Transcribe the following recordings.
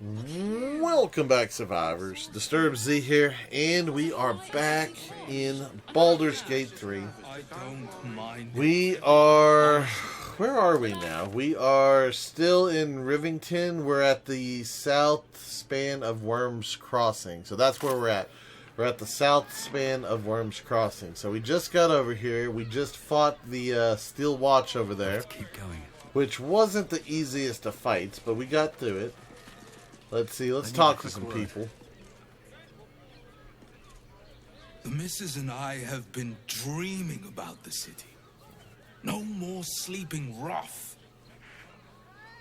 Welcome back, survivors. Disturbed Z here, and we are back in Baldur's Gate 3. We are... Where are we now? We are still in Rivington. We're at the south span of Worm's Crossing. So that's where we're at. We're at the south span of Worm's Crossing. So we just got over here. We just fought the Steel Watch over there. Let's keep going. Which wasn't the easiest of fights, but we got through it. Let's see, let's talk to some people. The missus and I have been dreaming about the city. No more sleeping rough.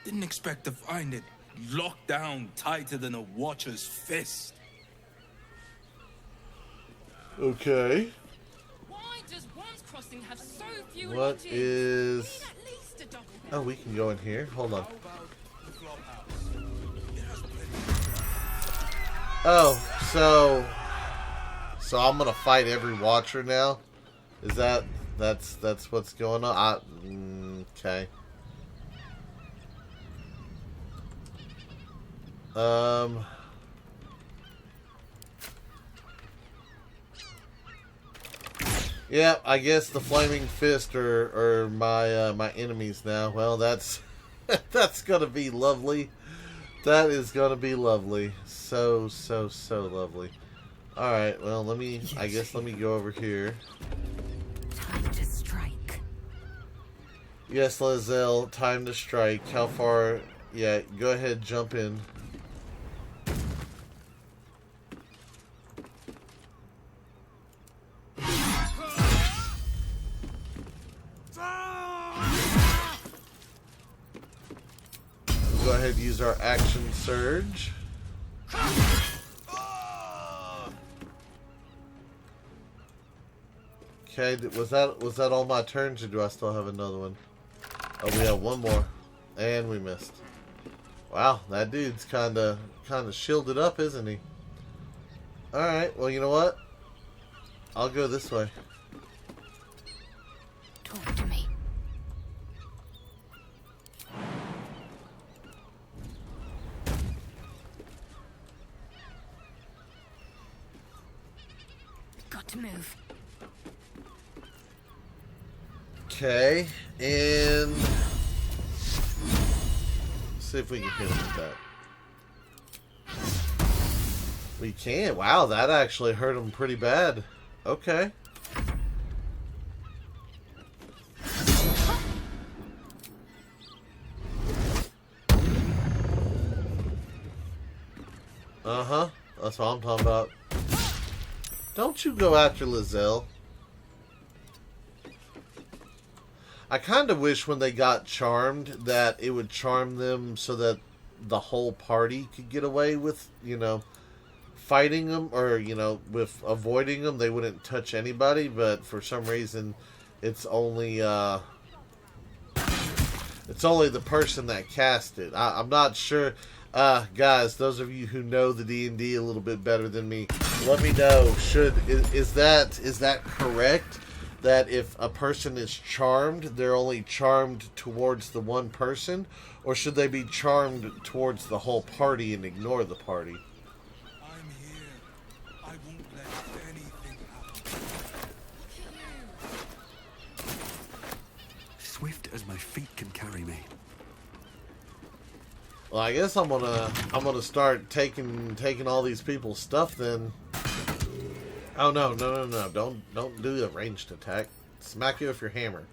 Didn't expect to find it locked down tighter than a watcher's fist. Okay. Why does Worm's Crossing have so few What lodges? is... We need at least a double bed. Oh, we can go in here. Hold on. Oh, so I'm gonna fight every watcher now? Is that's what's going on? Okay. Yeah, I guess the Flaming Fist are my my enemies now. Well, that's that's gonna be lovely. That is gonna be lovely. So lovely. Alright, well let me go over here. Time to strike. Yes, Lizelle, time to strike. How far? Yeah, go ahead, jump in. Go ahead, use our action surge. Okay, was that all my turns, or do I still have another one? Oh, we have one more, and we missed. Wow, that dude's kind of shielded up, isn't he? All right, well, you know what? I'll go this way. Talk to me. Got to move. Okay, and see if we can hit him with that. We can. Wow, that actually hurt him pretty bad. Okay. Uh-huh. That's what I'm talking about. Don't you go after Lizelle. I kind of wish when they got charmed that it would charm them so that the whole party could get away with, you know, fighting them, or, you know, with avoiding them. They wouldn't touch anybody, but for some reason it's only the person that cast it. I'm not sure. Guys, those of you who know the D&D a little bit better than me, let me know. Is that correct? That if a person is charmed, they're only charmed towards the one person? Or should they be charmed towards the whole party and ignore the party? I'm here. I won't let anything happen. Swift as my feet can carry me. Well, I guess I'm gonna start taking all these people's stuff then. Oh no! Don't do a ranged attack. Smack it with your hammer.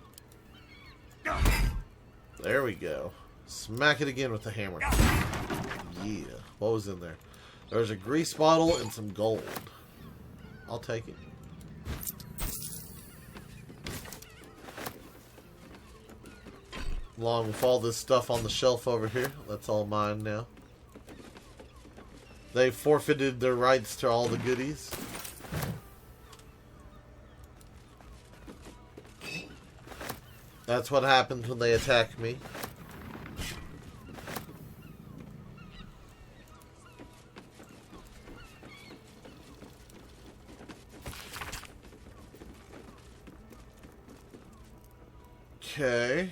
There we go. Smack it again with the hammer. Yeah. What was in there? There's a grease bottle and some gold. I'll take it. Along with all this stuff on the shelf over here. That's all mine now. They forfeited their rights to all the goodies. That's what happens when they attack me. Okay.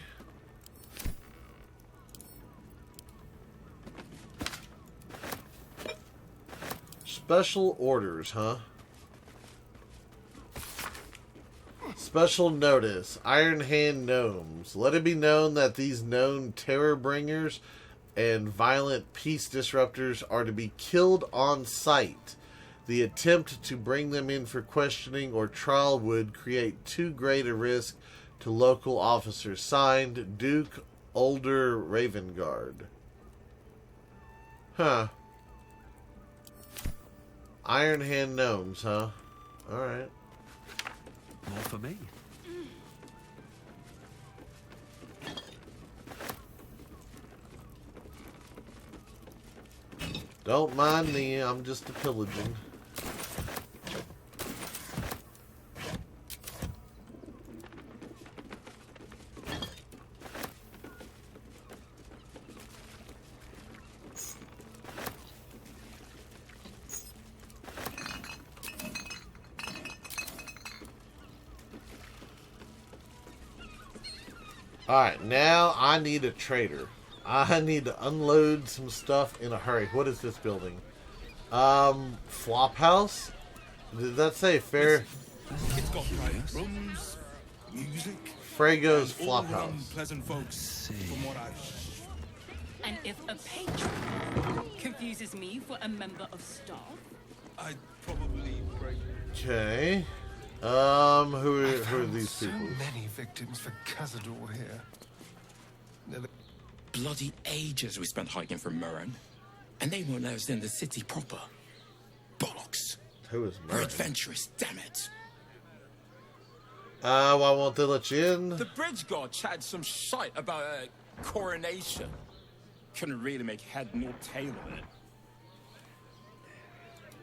Special orders, huh? Special notice. Iron Hand Gnomes. Let it be known that these known terror bringers and violent peace disruptors are to be killed on sight. The attempt to bring them in for questioning or trial would create too great a risk to local officers. Signed, Duke Older Ravengard. Huh. Iron Hand Gnomes, huh? Alright. More for me. Don't mind me, I'm just a pillaging. Alright, now I need a trader. I need to unload some stuff in a hurry. What is this building? Flophouse? Did that say fair? It's got private rooms, music, Frago's and all-round Flophouse. pleasant folks. From what I've... And if a patron confuses me for a member of staff, I'd probably break... Okay. Who are these so people? many victims for Cazador here. Bloody ages we spent hiking from Murren, and they won't let us in the city proper. Bollocks. Who is We're Murray? adventurous, damn it. Why won't they let you in? The bridge god chatted some shite about a coronation. Couldn't really make head nor tail of it.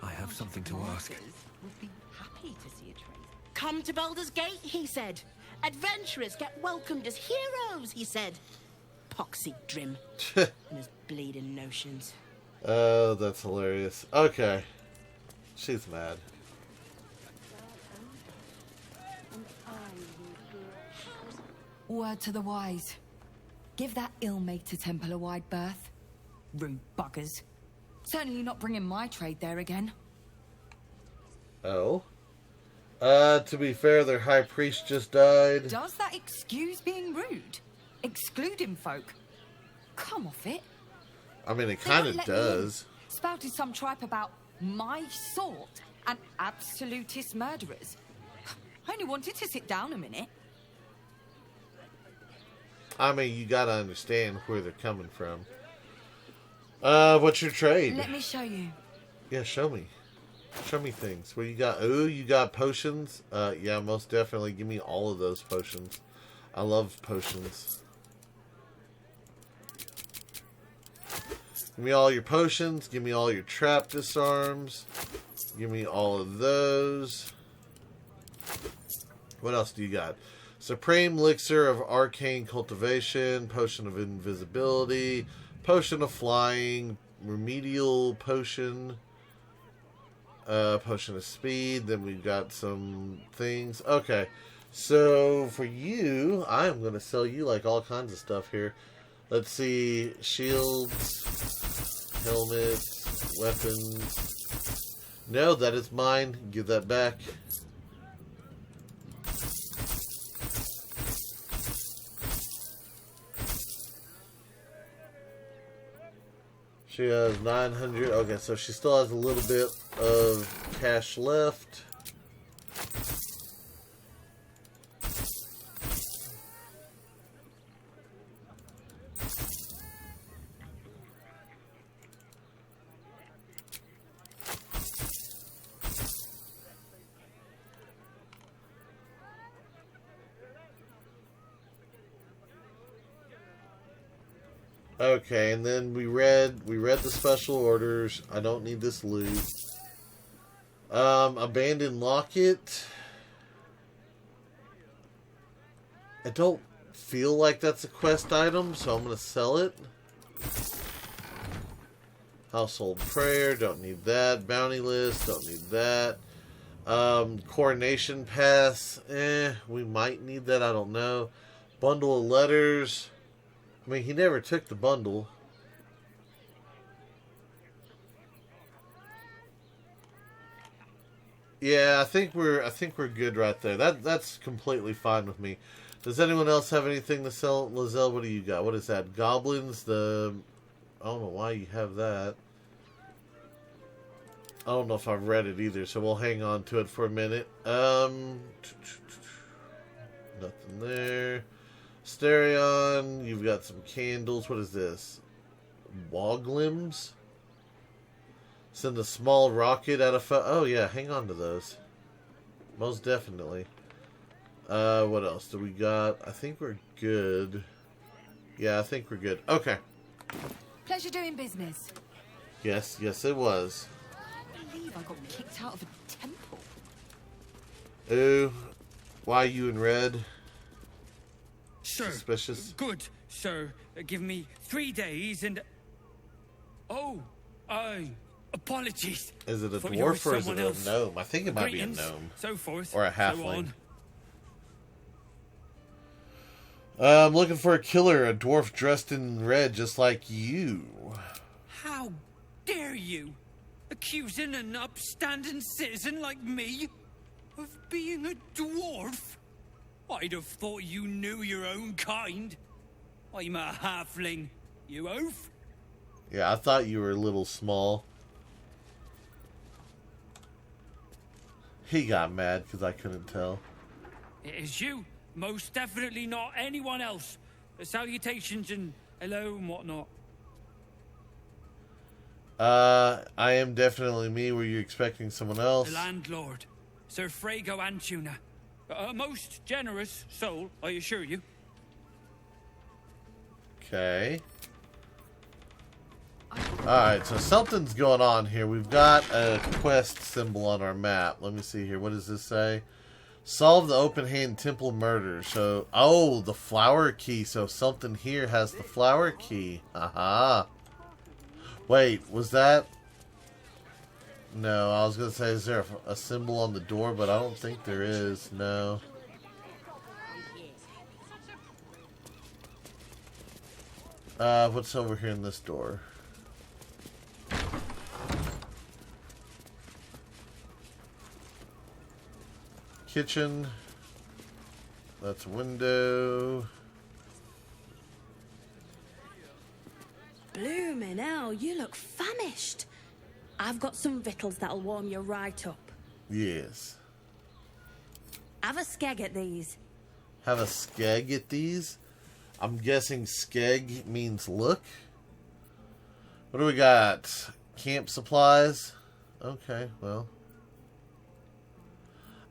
I have something to ask. Would be happy to see a trader. Come to Baldur's Gate, he said. Adventurers get welcomed as heroes, he said. Poxy Drim and his bleeding notions. Oh, that's hilarious. Okay. She's mad. Word to the wise. Give that ill-mated temple a wide berth. Rude buggers. Certainly not bringing my trade there again. Oh. To be fair, their high priest just died. Does that excuse being rude? Excluding folk? Come off it. I mean, it They kind won't of let me in. does. Spouted some tripe about my sort and absolutist murderers. I only wanted to sit down a minute. I mean, you gotta understand where they're coming from. What's your trade? Let me show you. Yeah, show me. Show me things. What you got? Ooh, you got potions? Yeah, most definitely. Give me all of those potions. I love potions. Give me all your potions. Give me all your trap disarms. Give me all of those. What else do you got? Supreme Elixir of Arcane Cultivation. Potion of Invisibility. Potion of Flying. Remedial Potion. Potion of Speed. Then we've got some things. Okay. So, for you, I am going to sell you like all kinds of stuff here. Let's see. Shields. Helmets. Weapons. No, that is mine. Give that back. She has 900. Okay, so she still has a little bit of cash left. Okay, and then we read the special orders. I don't need this loot. Abandoned locket. I don't feel like that's a quest item, so I'm gonna sell it. Household prayer, don't need that. Bounty list, don't need that. Coronation pass, we might need that, I don't know. Bundle of letters. I mean, he never took the bundle. Yeah, I think we're good right there. That's completely fine with me. Does anyone else have anything to sell? Lizelle, what do you got? What is that? Goblins? I don't know why you have that. I don't know if I've read it either, so we'll hang on to it for a minute. Nothing there. Stereon, you've got some candles. What is this? Woglims? Send a small rocket out of... Oh, yeah, hang on to those. Most definitely. What else do we got? I think we're good. Yeah, I think we're good. Okay. Pleasure doing business. Yes, it was. I believe I got kicked out of a temple. Ooh. Why you in red? Sir. Suspicious? Good, sir. Give me 3 days and... Oh, apologies. Is it a For dwarf or is it someone a else. gnome? I think it might Greetings, be a gnome. so forth, Or a so halfling. on. I'm looking for a killer, a dwarf dressed in red just like you. How dare you? Accusing an upstanding citizen like me of being a dwarf? I'd have thought you knew your own kind. I'm a halfling, you oaf? Yeah, I thought you were a little small. He got mad because I couldn't tell. It is you. Most definitely not anyone else. Salutations and hello and whatnot. I am definitely me. Were you expecting someone else? The landlord, Sir Frago Antuna. A most generous soul, I assure you. Okay. Alright, so something's going on here. We've got a quest symbol on our map. Let me see here. What does this say? Solve the open hand temple murder. So, oh, the flower key. So something here has the flower key. Aha. Wait, was that... No, I was going to say, is there a symbol on the door? But I don't think there is. No. What's over here in this door? Kitchen. That's a window. Bloomin' hell, you look famished. I've got some victuals that'll warm you right up. Yes. Have a skeg at these. Have a skeg at these? I'm guessing skeg means look. What do we got? Camp supplies? Okay, well.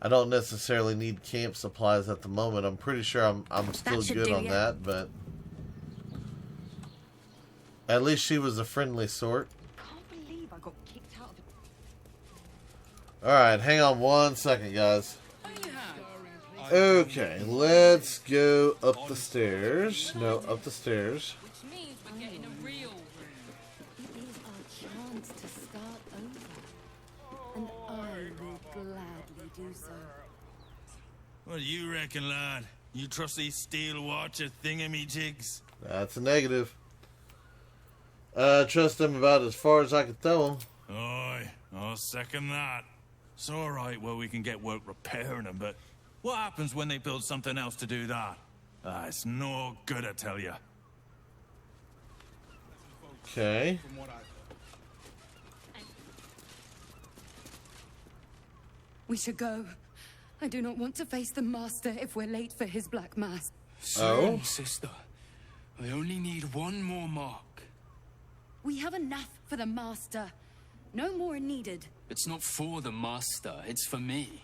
I don't necessarily need camp supplies at the moment. I'm pretty sure I'm still good on that, but... At least she was a friendly sort. Can't believe I got kicked out of a... Alright, hang on 1 second, guys. Okay, let's go up the stairs. No, up the stairs. Which means we're getting a real It is our chance to start over. And I will gladly do so. What do you reckon, lad? You trust these steel watcher thingamajigs? That's a negative. Trust them about as far as I can throw them. Aye, I'll second that. It's alright where we can get work repairing them, but what happens when they build something else to do that? It's no good, I tell you. Okay. We should go. I do not want to face the Master if we're late for his Black Mass. Oh? Sister. I only need one more mark. We have enough for the Master. No more needed. It's not for the Master, it's for me.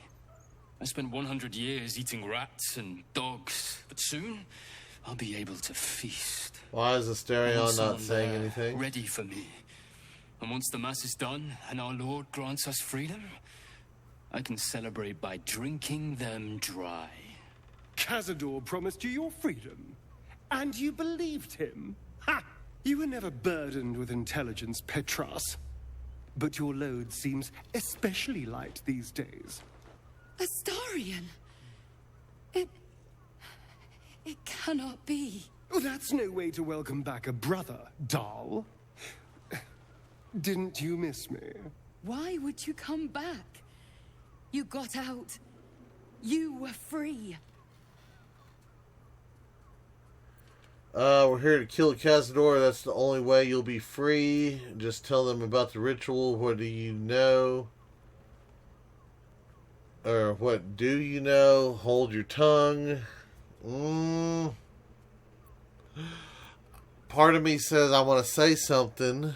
I spent 100 years eating rats and dogs, but soon I'll be able to feast. Why is Asterion not Someone saying there, anything? Ready for me. And once the Mass is done and our Lord grants us freedom, I can celebrate by drinking them dry. Cazador promised you your freedom, and you believed him? Ha! You were never burdened with intelligence, Petras. But your load seems especially light these days. Astarion! It cannot be. Oh, that's no way to welcome back a brother, doll. Didn't you miss me? Why would you come back? You got out. You were free. We're here to kill Cazador. That's the only way you'll be free. Just tell them about the ritual. What do you know? Or what do you know? Hold your tongue. Part of me says I want to say something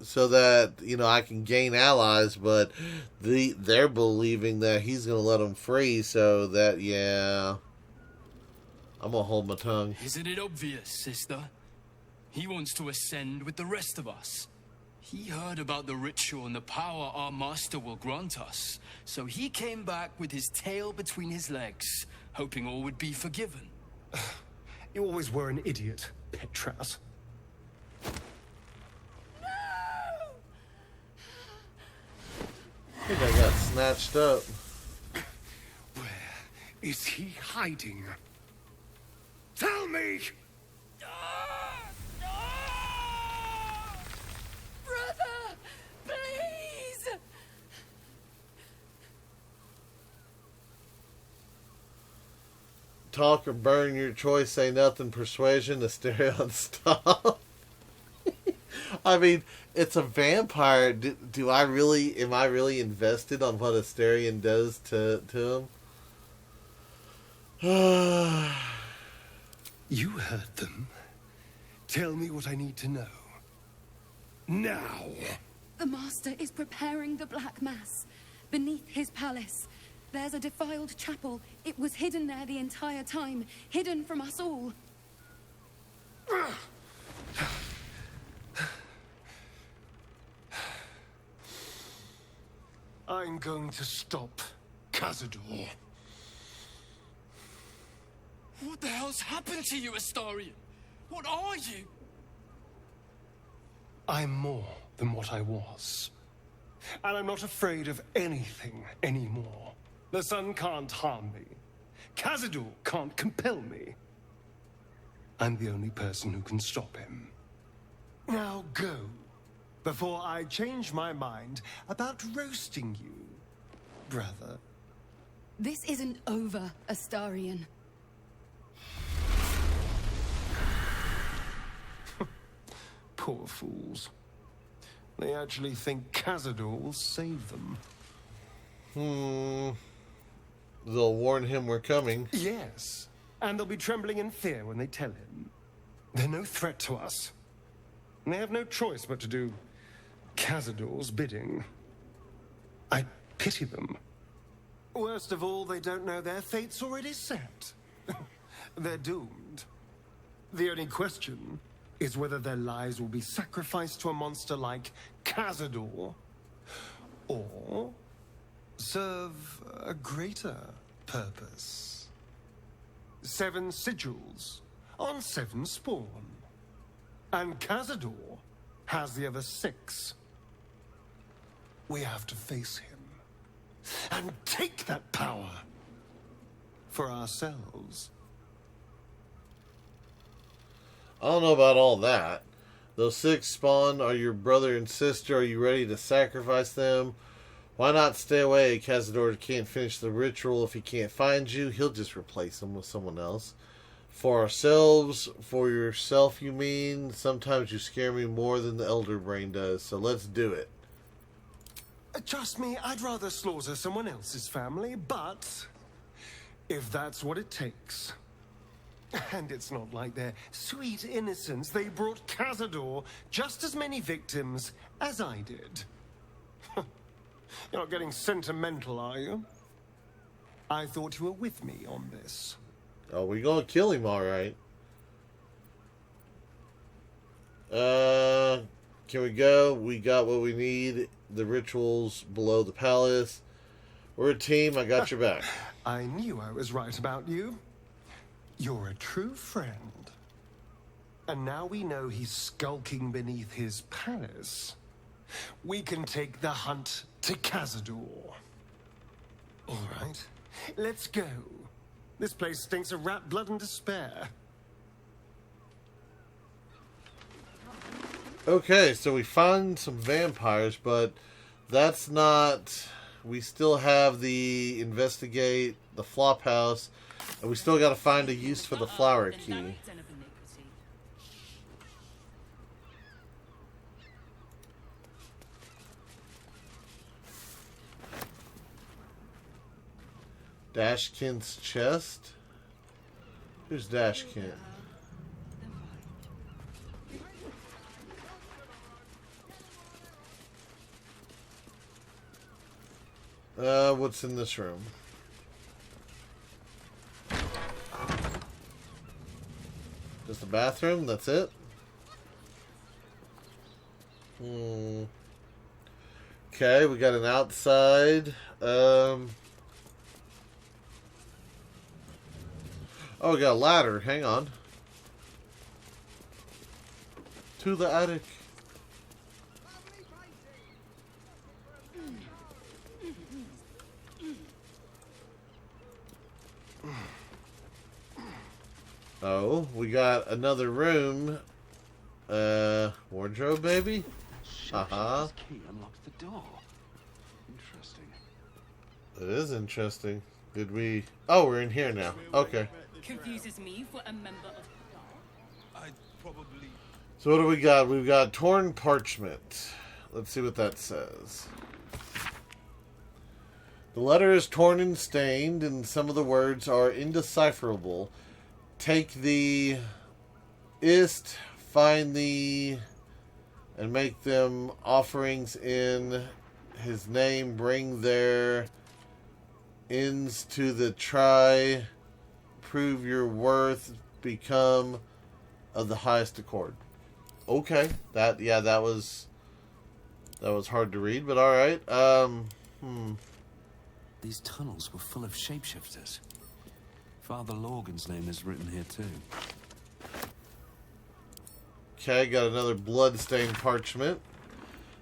so that, you know, I can gain allies, but they're believing that he's going to let them free, so that, yeah, I'm going to hold my tongue. Isn't it obvious, sister? He wants to ascend with the rest of us. He heard about the ritual and the power our master will grant us, so he came back with his tail between his legs, hoping all would be forgiven. You always were an idiot, Petras. I think I got snatched up. Where is he hiding? Tell me! Brother! Please! Talk or burn, your choice. Say nothing. Persuasion. Asterion, stop. I mean, it's a vampire. Am I really invested on what Asterion does to him? You heard them. Tell me what I need to know. Now! The Master is preparing the Black Mass beneath his palace. There's a defiled chapel. It was hidden there the entire time, hidden from us all. I'm going to stop Cazador. What the hell's happened to you, Astarion? What are you? I'm more than what I was. And I'm not afraid of anything anymore. The sun can't harm me. Cazador can't compel me. I'm the only person who can stop him. Now go, before I change my mind about roasting you, brother. This isn't over, Astarion. Poor fools. They actually think Cazador will save them. They'll warn him we're coming. Yes. And they'll be trembling in fear when they tell him. They're no threat to us. And they have no choice but to do Cazador's bidding. I pity them. Worst of all, they don't know their fate's already set. They're doomed. The only question is whether their lives will be sacrificed to a monster like Cazador, or serve a greater purpose. 7 sigils on 7 spawn. And Cazador has the other 6. We have to face him and take that power for ourselves. I don't know about all that. Those 6 spawn are your brother and sister. Are you ready to sacrifice them? Why not stay away? Cazador can't finish the ritual. If he can't find you, he'll just replace them with someone else. For ourselves, for yourself, you mean? Sometimes you scare me more than the Elder Brain does, so let's do it. Trust me, I'd rather slaughter someone else's family, but if that's what it takes. And it's not like their sweet innocence. They brought Cazador just as many victims as I did. You're not getting sentimental, are you? I thought you were with me on this. Oh, we're gonna kill him, alright. Can we go? We got what we need. The rituals below the palace. We're a team. I got your back. I knew I was right about you. You're a true friend. And now we know he's skulking beneath his palace. We can take the hunt to Cazador. All right, let's go. This place stinks of rat blood and despair. Okay, so we find some vampires, but that's not We still have the investigate the flop house, and we still got to find a use for the flower key. Dashkin's chest. Who's Dashkin? What's in this room? Just a bathroom? That's it? Okay, we got an outside. Oh, we got a ladder. Hang on. To the attic. Oh, we got another room. Wardrobe, baby? Uh-huh. Key unlocks the door. Interesting. It is interesting. Did we... Oh, we're in here now. Okay. Confuses me for a member of... I'd probably... So what do we got? We've got torn parchment. Let's see what that says. The letter is torn and stained, and some of the words are indecipherable. Take the ist, find the, and make them offerings in his name. Bring their ends to the try. Prove your worth. Become of the highest accord. Okay, that was hard to read, but all right. These tunnels were full of shapeshifters. Father Lorgan's name is written here too. Okay, got another blood-stained parchment.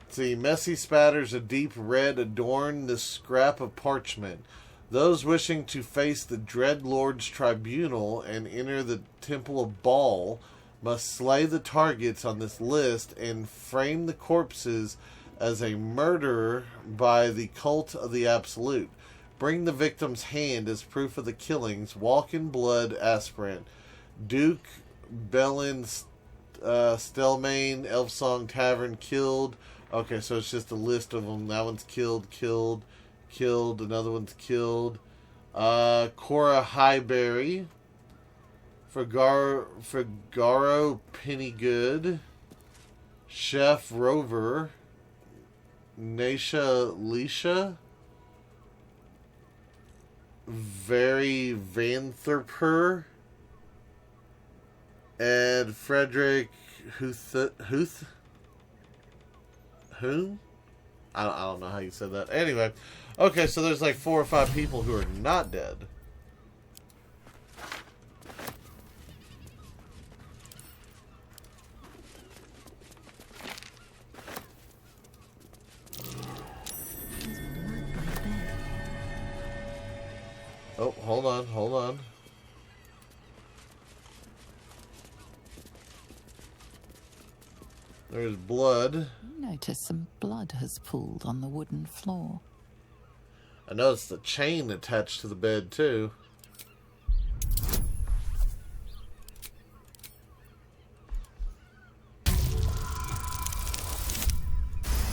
Let's see, messy spatters of deep red adorn this scrap of parchment. Those wishing to face the Dread Lord's tribunal and enter the Temple of Baal must slay the targets on this list and frame the corpses as a murder by the cult of the Absolute. Bring the victim's hand as proof of the killings. Walk in blood, aspirant. Duke Bellin, Stelmane, Elfsong Tavern, killed. Okay, so it's just a list of them. That one's killed. Another one's killed. Cora Highberry. Fagaro Pennygood. Chef Rover. Nasha Leisha. Very Vantherper. Ed Frederick Huth? Who? I don't know how you said that. Anyway, okay, so there's like 4 or 5 people who are not dead. Oh, hold on. There's blood. Notice some blood has pooled on the wooden floor. I noticed the chain attached to the bed, too.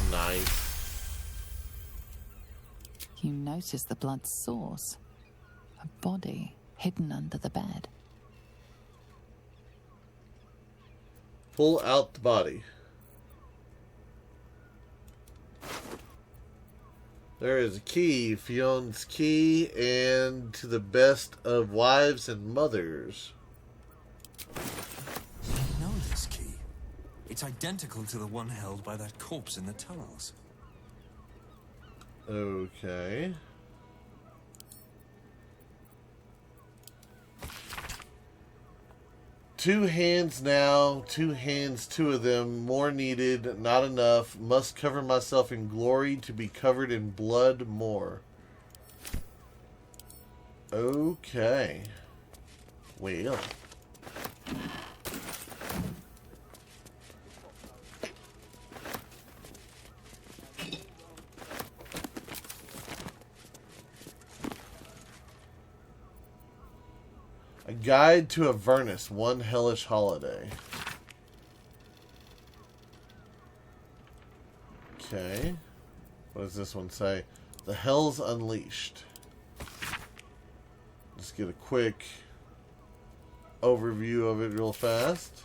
Nice. You notice the blood's source. A body hidden under the bed. Pull out the body. There is a key, Fion's key, and to the best of wives and mothers. I know this key. It's identical to the one held by that corpse in the tunnels. Okay. Two hands now, 2 hands, 2 of them, more needed, not enough, must cover myself in glory to be covered in blood more. Okay. Well. A Guide to Avernus, One Hellish Holiday. Okay. What does this one say? The Hells Unleashed. Let's get a quick overview of it real fast.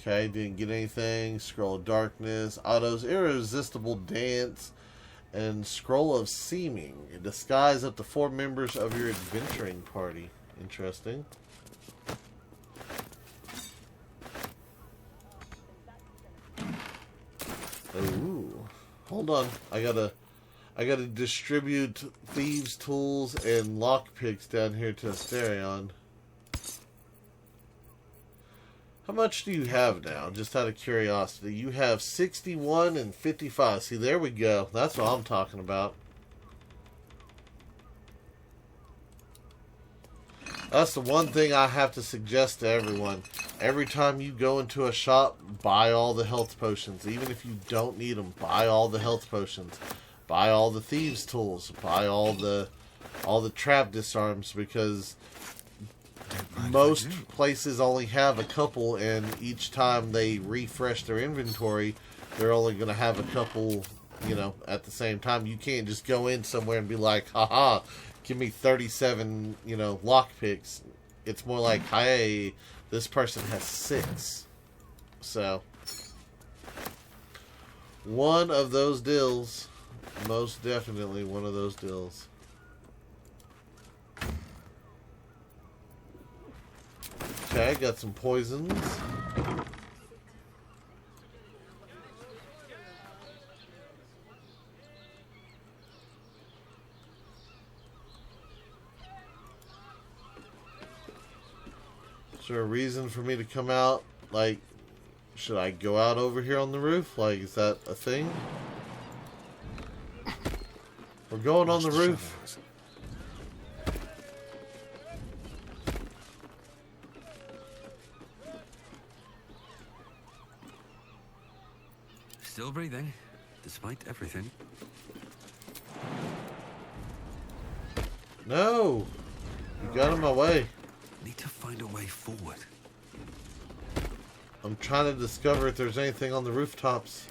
Okay, didn't get anything. Scroll of Darkness, Otto's Irresistible Dance, and Scroll of Seeming. Disguise up to 4 members of your adventuring party. Interesting. Ooh. Hold on. I gotta distribute thieves' tools and lockpicks down here to Asterion. How much do you have now? Just out of curiosity. You have 61 and 55. See, there we go. That's what I'm talking about. That's the one thing I have to suggest to everyone. Every time you go into a shop, buy all the health potions. Even if you don't need them, buy all the health potions. Buy all the thieves' tools. Buy all the trap disarms, because most places only have a couple, and each time they refresh their inventory, they're only going to have a couple, you know, at the same time. You can't just go in somewhere and be like, haha, give me 37, you know, lockpicks. It's more like, hey, this person has 6. So, one of those deals. Most definitely one of those deals. Okay, got some poisons. Is there a reason for me to come out? Like, should I go out over here on the roof? Like, is that a thing? We're going on the roof. Still breathing, despite everything. No! You got in my way. Need to find a way forward. I'm trying to discover if there's anything on the rooftops.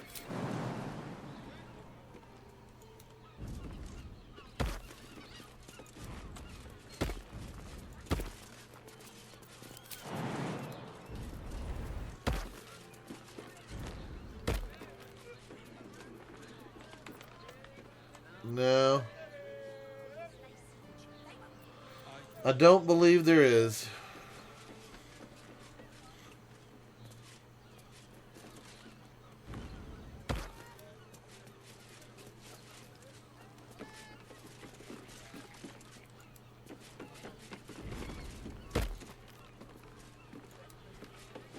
No. I don't believe there is.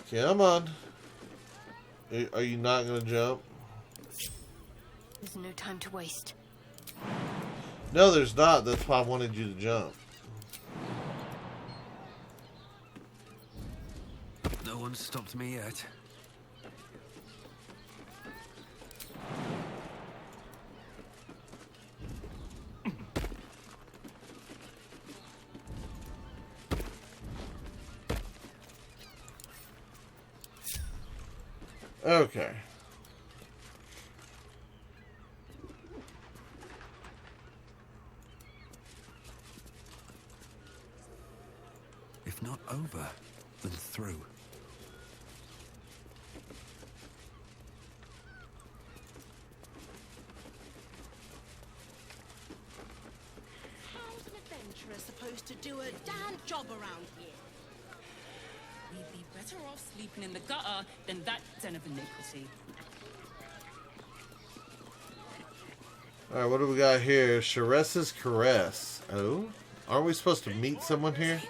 Come on. Are you not going to jump? There's no time to waste. No, there's not. That's why I wanted you to jump. No one's stopped me yet. Okay. If not over, then through. How's an adventurer supposed to do a damn job around here? We'd be better off sleeping in the gutter than that den of iniquity. Alright, what do we got here? Sharesa's Caress. Oh? Aren't we supposed to meet someone here?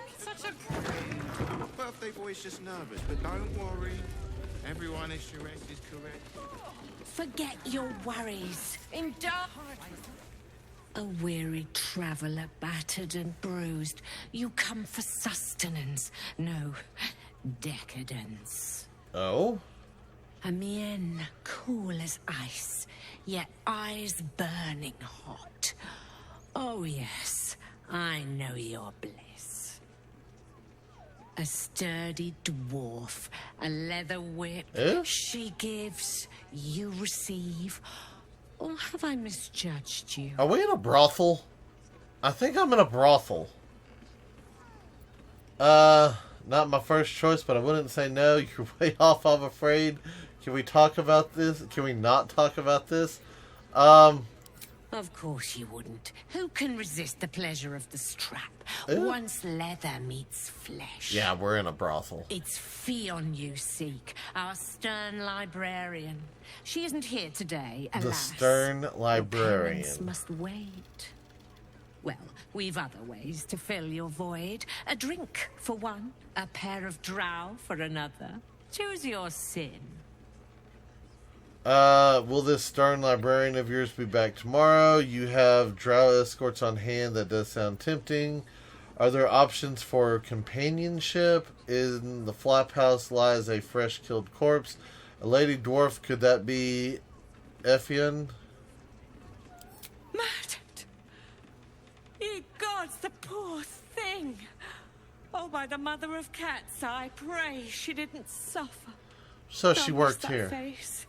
Birthday boy's just nervous, but don't worry. Everyone is Sharesa's correct. Forget your worries. A weary traveller, battered and bruised. You come for sustenance. No, decadence. Oh? A mien cool as ice, yet eyes burning hot. Oh yes, I know your bliss. A sturdy dwarf, a leather whip. Eh? She gives, you receive. Or have I misjudged you? Are we in a brothel? I think I'm in a brothel. Not my first choice, but I wouldn't say no. You're way off, I'm afraid. Can we talk about this? Can we not talk about this? Of course you wouldn't. Who can resist the pleasure of the strap? Eh? Once leather meets flesh. Yeah, we're in a brothel. It's Fionn you seek, our stern librarian. She isn't here today, alas. The stern librarian. Parents must wait. Well, we've other ways to fill your void. A drink for one, a pair of drow for another. Choose your sin. Will this stern librarian of yours be back tomorrow? You have drow escorts on hand. That does sound tempting. Are there options for companionship? In the flap house lies a fresh killed corpse. A lady dwarf, could that be Effion? Murdered! Ye gods, the poor thing! Oh, by the mother of cats, I pray she didn't suffer. So she Don't worked miss that here. Face.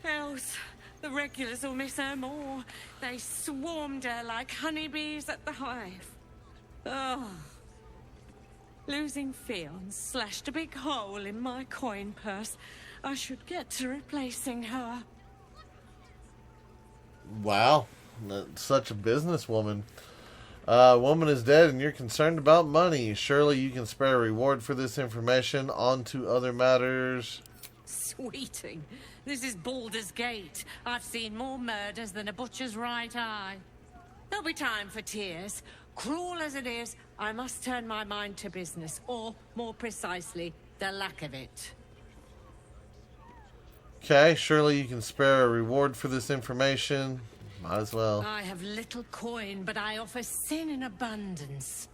Else, the regulars will miss her more. They swarmed her like honeybees at the hive. Oh. Losing Fionn slashed a big hole in my coin purse. I should get to replacing her. Wow. That's such a businesswoman. Woman is dead and you're concerned about money. Surely you can spare a reward for this information. On to other matters. Sweeting. This is Baldur's Gate. I've seen more murders than a butcher's right eye. There'll be time for tears. Cruel as it is, I must turn my mind to business, or, more precisely, the lack of it. Okay, surely you can spare a reward for this information. Might as well. I have little coin, but I offer sin in abundance.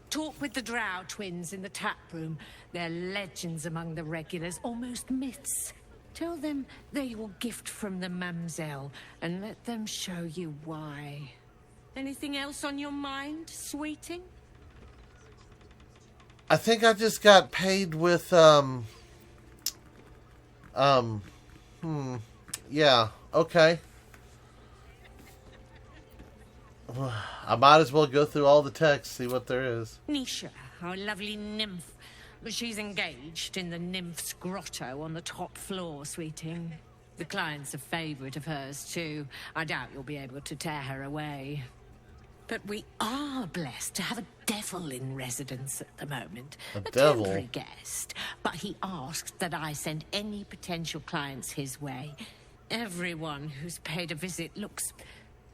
Talk with the Drow twins in the tap room. They're legends among the regulars, almost myths. Tell them they're your gift from the Mamselle, and let them show you why. Anything else on your mind, sweeting? I think I just got paid with, yeah, okay. I might as well go through all the texts, see what there is. Nisha, our lovely nymph. She's engaged in the nymph's grotto on the top floor, sweeting. The client's a favourite of hers, too. I doubt you'll be able to tear her away. But we are blessed to have a devil in residence at the moment. A devil? Temporary guest. But he asked that I send any potential clients his way. Everyone who's paid a visit looks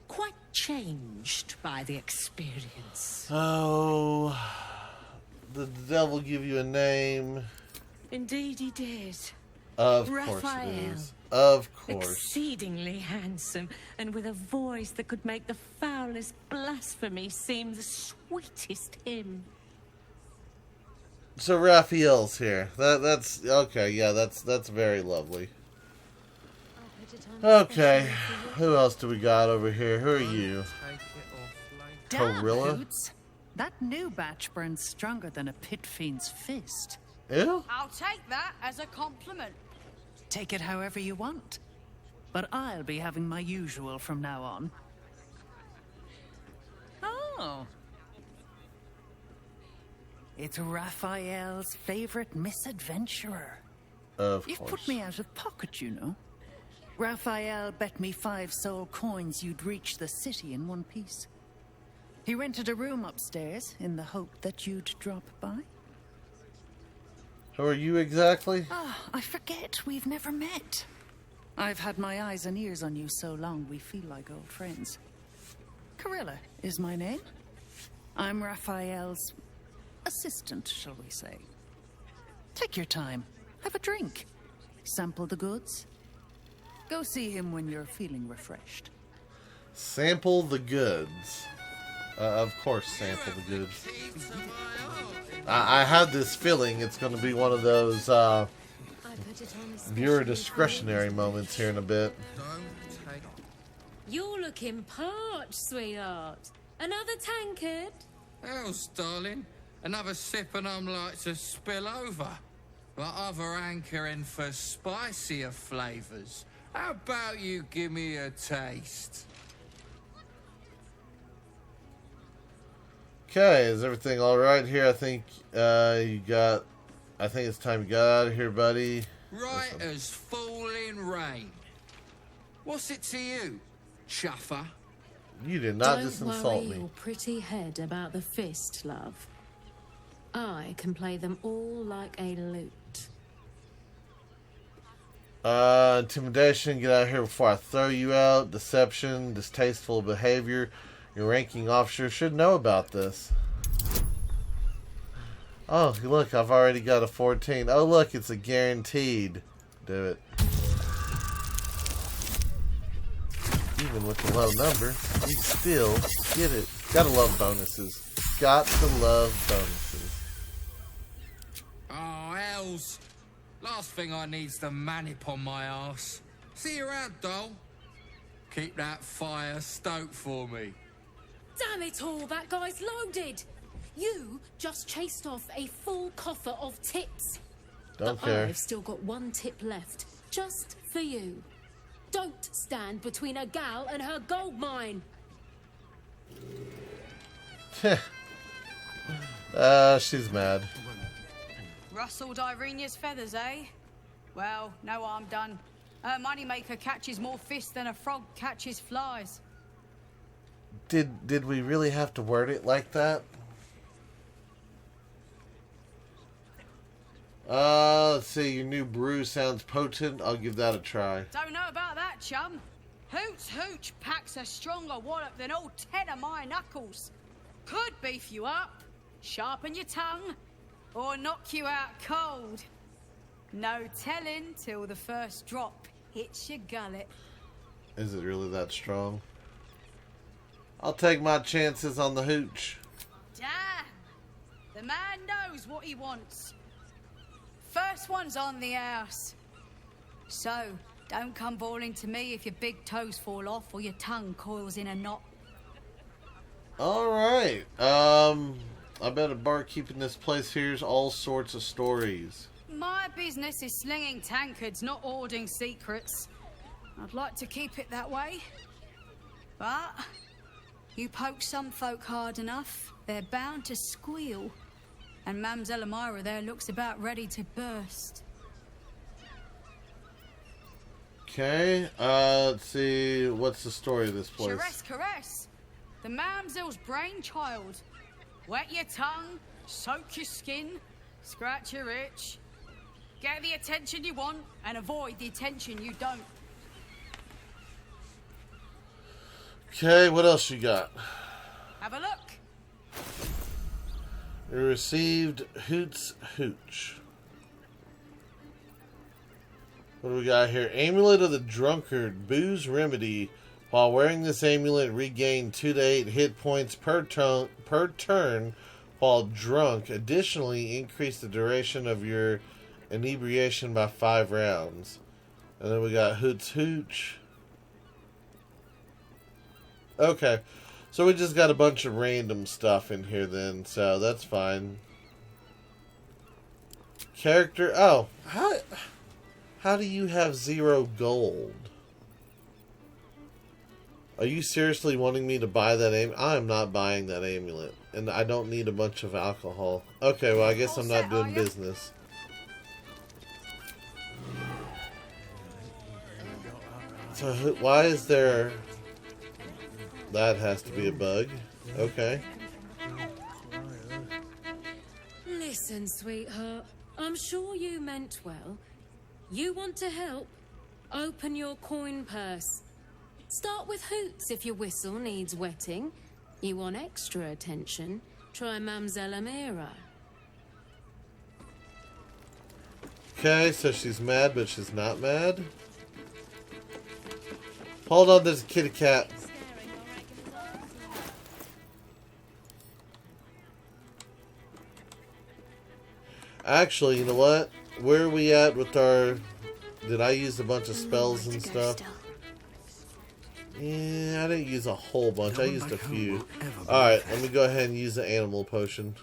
quite changed by the experience. Oh, the devil give you a name? Indeed he did. Of Raphael. course it is. Of course. Exceedingly handsome, and with a voice that could make the foulest blasphemy seem the sweetest hymn. So Raphael's here. That's okay. Yeah, that's very lovely. Okay, who else do we got over here? Who are you? Damn, Gorilla? Hoots. That new batch burns stronger than a pit fiend's fist. Ew? I'll take that as a compliment. Take it however you want. But I'll be having my usual from now on. Oh. It's Raphael's favorite misadventurer. Of You've course. put me out of pocket, you know. Raphael bet me 5 soul coins you'd reach the city in one piece. He rented a room upstairs in the hope that you'd drop by. Who are you exactly? I forget we've never met. I've had my eyes and ears on you so long we feel like old friends. Carilla is my name. I'm Raphael's assistant, shall we say. Take your time. Have a drink. Sample the goods. Go see him when you're feeling refreshed. Sample the goods. Of course, sample the goods. I have this feeling it's going to be one of those viewer discretionary moments here in a bit. You're looking parched, sweetheart. Another tankard? Else, darling. Another sip and I'm like to spill over. But other hankering for spicier flavours. How about you give me a taste? Okay, is everything alright here? I think I think it's time to get out of here, buddy. Right as falling rain. What's it to you, chuffer? You did not just Don't insult worry me. your pretty head about the fist, love. I can play them all like a lute. Intimidation, get out of here before I throw you out. Deception, distasteful behavior. Your ranking officer should know about this. Oh, look, I've already got a 14. Oh, look, it's a guaranteed. Do it. Even with the low number, you still get it. Gotta love bonuses. Got to love bonuses. Oh, hells. Last thing I need's the manip on my arse. See you around, doll. Keep that fire stoked for me. Damn it all, that guy's loaded! You just chased off a full coffer of tips. Don't but care. I've still got one tip left, just for you. Don't stand between a gal and her gold mine. She's mad. Rustled Irenia's feathers, eh? Well, no harm done. Her moneymaker catches more fish than a frog catches flies. Did we really have to word it like that? Let's see. Your new brew sounds potent. I'll give that a try. Don't know about that, chum. Hoots Hooch packs a stronger wallop than all 10 of my knuckles. Could beef you up, sharpen your tongue, or knock you out cold. No telling till the first drop hits your gullet. Is it really that strong? I'll take my chances on the hooch. Damn! The man knows what he wants. First one's on the house. So, don't come bawling to me if your big toes fall off or your tongue coils in a knot. Alright. I bet a barkeep in this place hears all sorts of stories. My business is slinging tankards, not hoarding secrets. I'd like to keep it that way. But you poke some folk hard enough, they're bound to squeal. And Mamselle Elmira there looks about ready to burst. Okay, let's see. What's the story of this place? Caress, caress. The Mamselle's brainchild. Wet your tongue, soak your skin, scratch your itch. Get the attention you want and avoid the attention you don't. Okay, what else you got? Have a look. You received Hoots Hooch. What do we got here? Amulet of the Drunkard. Booze Remedy. While wearing this amulet, regain 2 to 8 hit points per turn while drunk. Additionally, increase the duration of your inebriation by 5 rounds. And then we got Hoots Hooch. Okay. So we just got a bunch of random stuff in here then, so that's fine. Character, oh, how do you have 0 gold? Are you seriously wanting me to buy that amulet? I am not buying that amulet, and I don't need a bunch of alcohol. Okay, well I guess I'm not doing business. So why is there... That has to be a bug. Okay. Listen, sweetheart. I'm sure you meant well. You want to help? Open your coin purse. Start with hoots if your whistle needs wetting. You want extra attention? Try Mamselle Elmira. Okay, so she's mad, but she's not mad. Hold on, there's a kitty cat. Actually, you know what? Where are we at with our... Did I use a bunch of spells and stuff? Yeah, I didn't use a whole bunch. I used a few. Alright, let me go ahead and use the animal potion.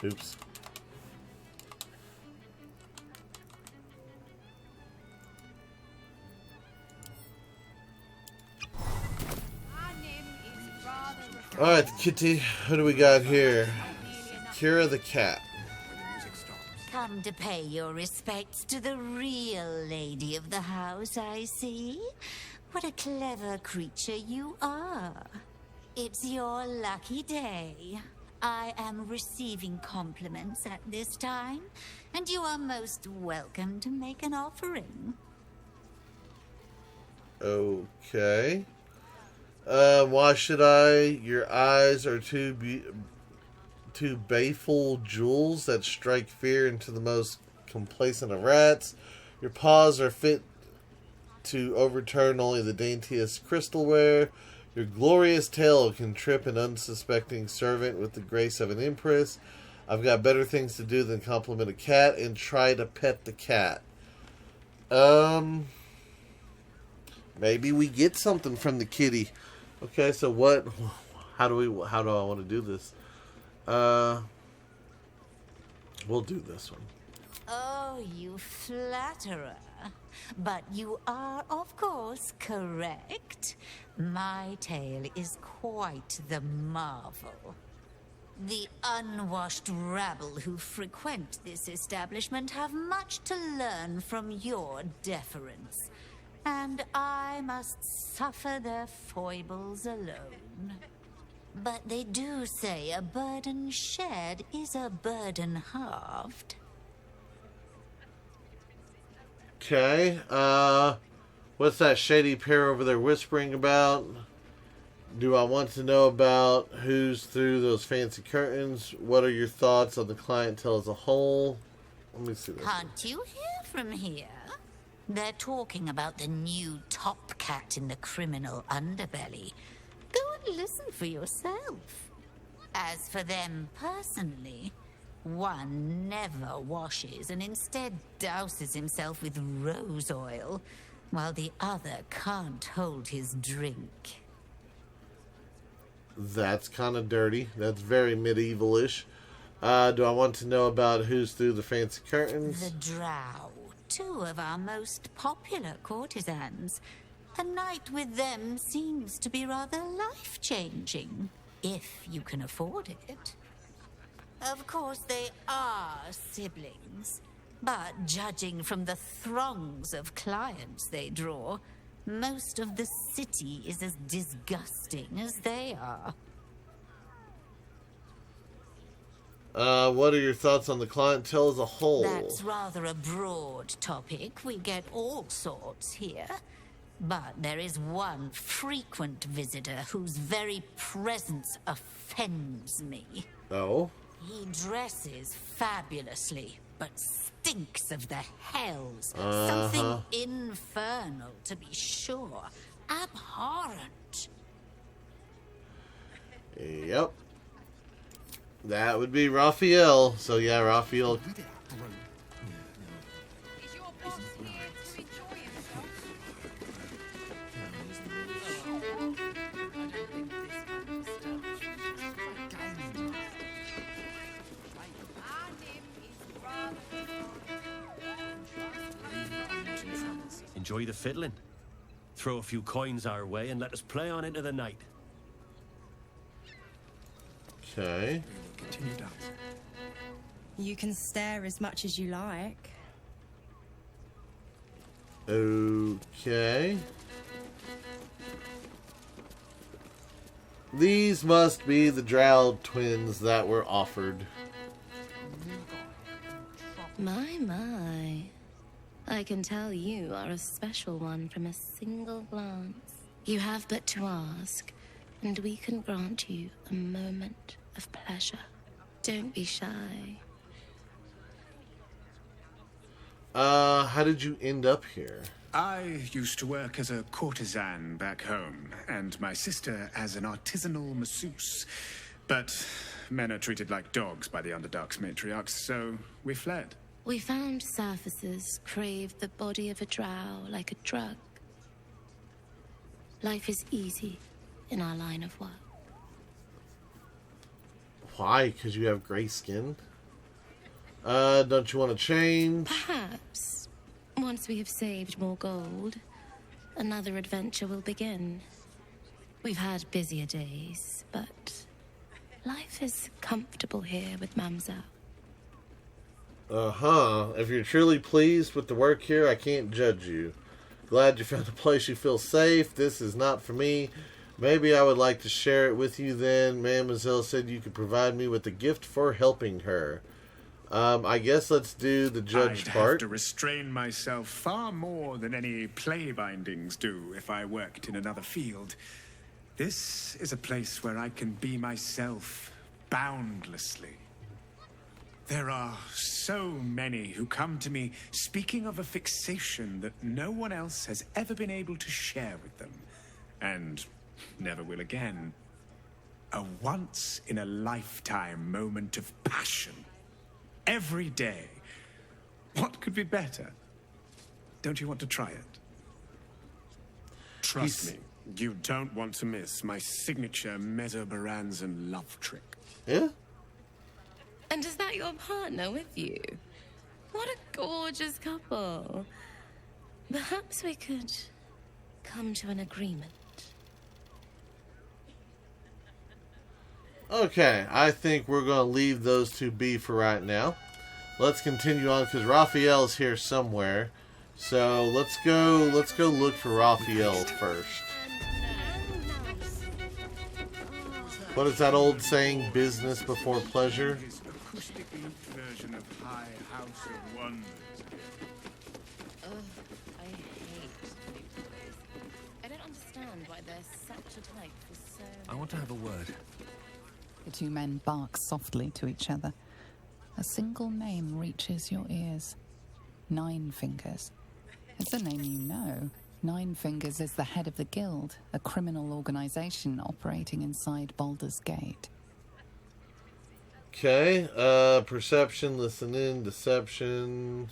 Oops. Alright, Kitty, what do we got here? Kira the cat. Come to pay your respects to the real lady of the house, I see. What a clever creature you are. It's your lucky day. I am receiving compliments at this time, and you are most welcome to make an offering. Okay. Why should I? Your eyes are two baleful jewels that strike fear into the most complacent of rats. Your paws are fit to overturn only the daintiest crystalware. Your glorious tail can trip an unsuspecting servant with the grace of an empress. I've got better things to do than compliment a cat and try to pet the cat. Maybe we get something from the kitty. Okay, so what? How do I want to do this? We'll do this one. Oh, you flatterer. But you are, of course, correct. My tale is quite the marvel. The unwashed rabble who frequent this establishment have much to learn from your deference, and I must suffer their foibles alone. But they do say a burden shared is a burden halved. Okay, what's that shady pair over there whispering about? Do I want to know about who's through those fancy curtains? What are your thoughts on the clientele as a whole? Let me see this. Can't you hear from here? They're talking about the new top cat in the criminal underbelly. Go and listen for yourself. As for them personally, one never washes and instead douses himself with rose oil, while the other can't hold his drink. That's kind of dirty. That's very medieval-ish. Do I want to know about who's through the fancy curtains? The Drow, two of our most popular courtesans. A night with them seems to be rather life-changing, if you can afford it. Of course, they are siblings, but judging from the throngs of clients they draw, most of the city is as disgusting as they are. What are your thoughts on the clientele as a whole? That's rather a broad topic. We get all sorts here. But there is one frequent visitor whose very presence offends me. Oh? He dresses fabulously, but stinks of the hells. Something infernal, to be sure. Abhorrent. Yep. That would be Raphael. So yeah, Raphael. Enjoy the fiddling. Throw a few coins our way and let us play on into the night. Okay. Continue down. You can stare as much as you like. Okay. These must be the Drow twins that were offered. My. I can tell you are a special one from a single glance. You have but to ask, and we can grant you a moment of pleasure. Don't be shy. How did you end up here? I used to work as a courtesan back home, and my sister as an artisanal masseuse. But men are treated like dogs by the Underdark's matriarchs, so we fled. We found surfaces craved the body of a drow like a drug. Life is easy in our line of work. Why? Because you have gray skin? Don't you want to change? Perhaps, once we have saved more gold, another adventure will begin. We've had busier days, but life is comfortable here with Mamza. Uh-huh. If you're truly pleased with the work here, I can't judge you. Glad you found a place you feel safe. This is not for me. Maybe I would like to share it with you then. Mademoiselle said you could provide me with a gift for helping her. I guess let's do the judge I'd part. have to restrain myself far more than any play bindings do if I worked in another field. This is a place where I can be myself boundlessly. There are so many who come to me speaking of a fixation that no one else has ever been able to share with them, and never will again. A once-in-a-lifetime moment of passion. Every day. What could be better? Don't you want to try it? Trust me, you don't want to miss my signature Mesobaranzan love trick. Yeah? And is that your partner with you? What a gorgeous couple. Perhaps we could come to an agreement. Okay, I think we're going to leave those two be for right now. Let's continue on because Raphael's here somewhere. So let's go look for Raphael first. What is that old saying? Business before pleasure? Acoustic version of High House of Wonders. I hate new toys. I don't understand why they're such a type for so I want to have a word. The two men bark softly to each other. A single name reaches your ears. Nine Fingers. It's a name you know. Nine Fingers is the head of the Guild, a criminal organization operating inside Baldur's Gate. Okay, perception, listening, deception.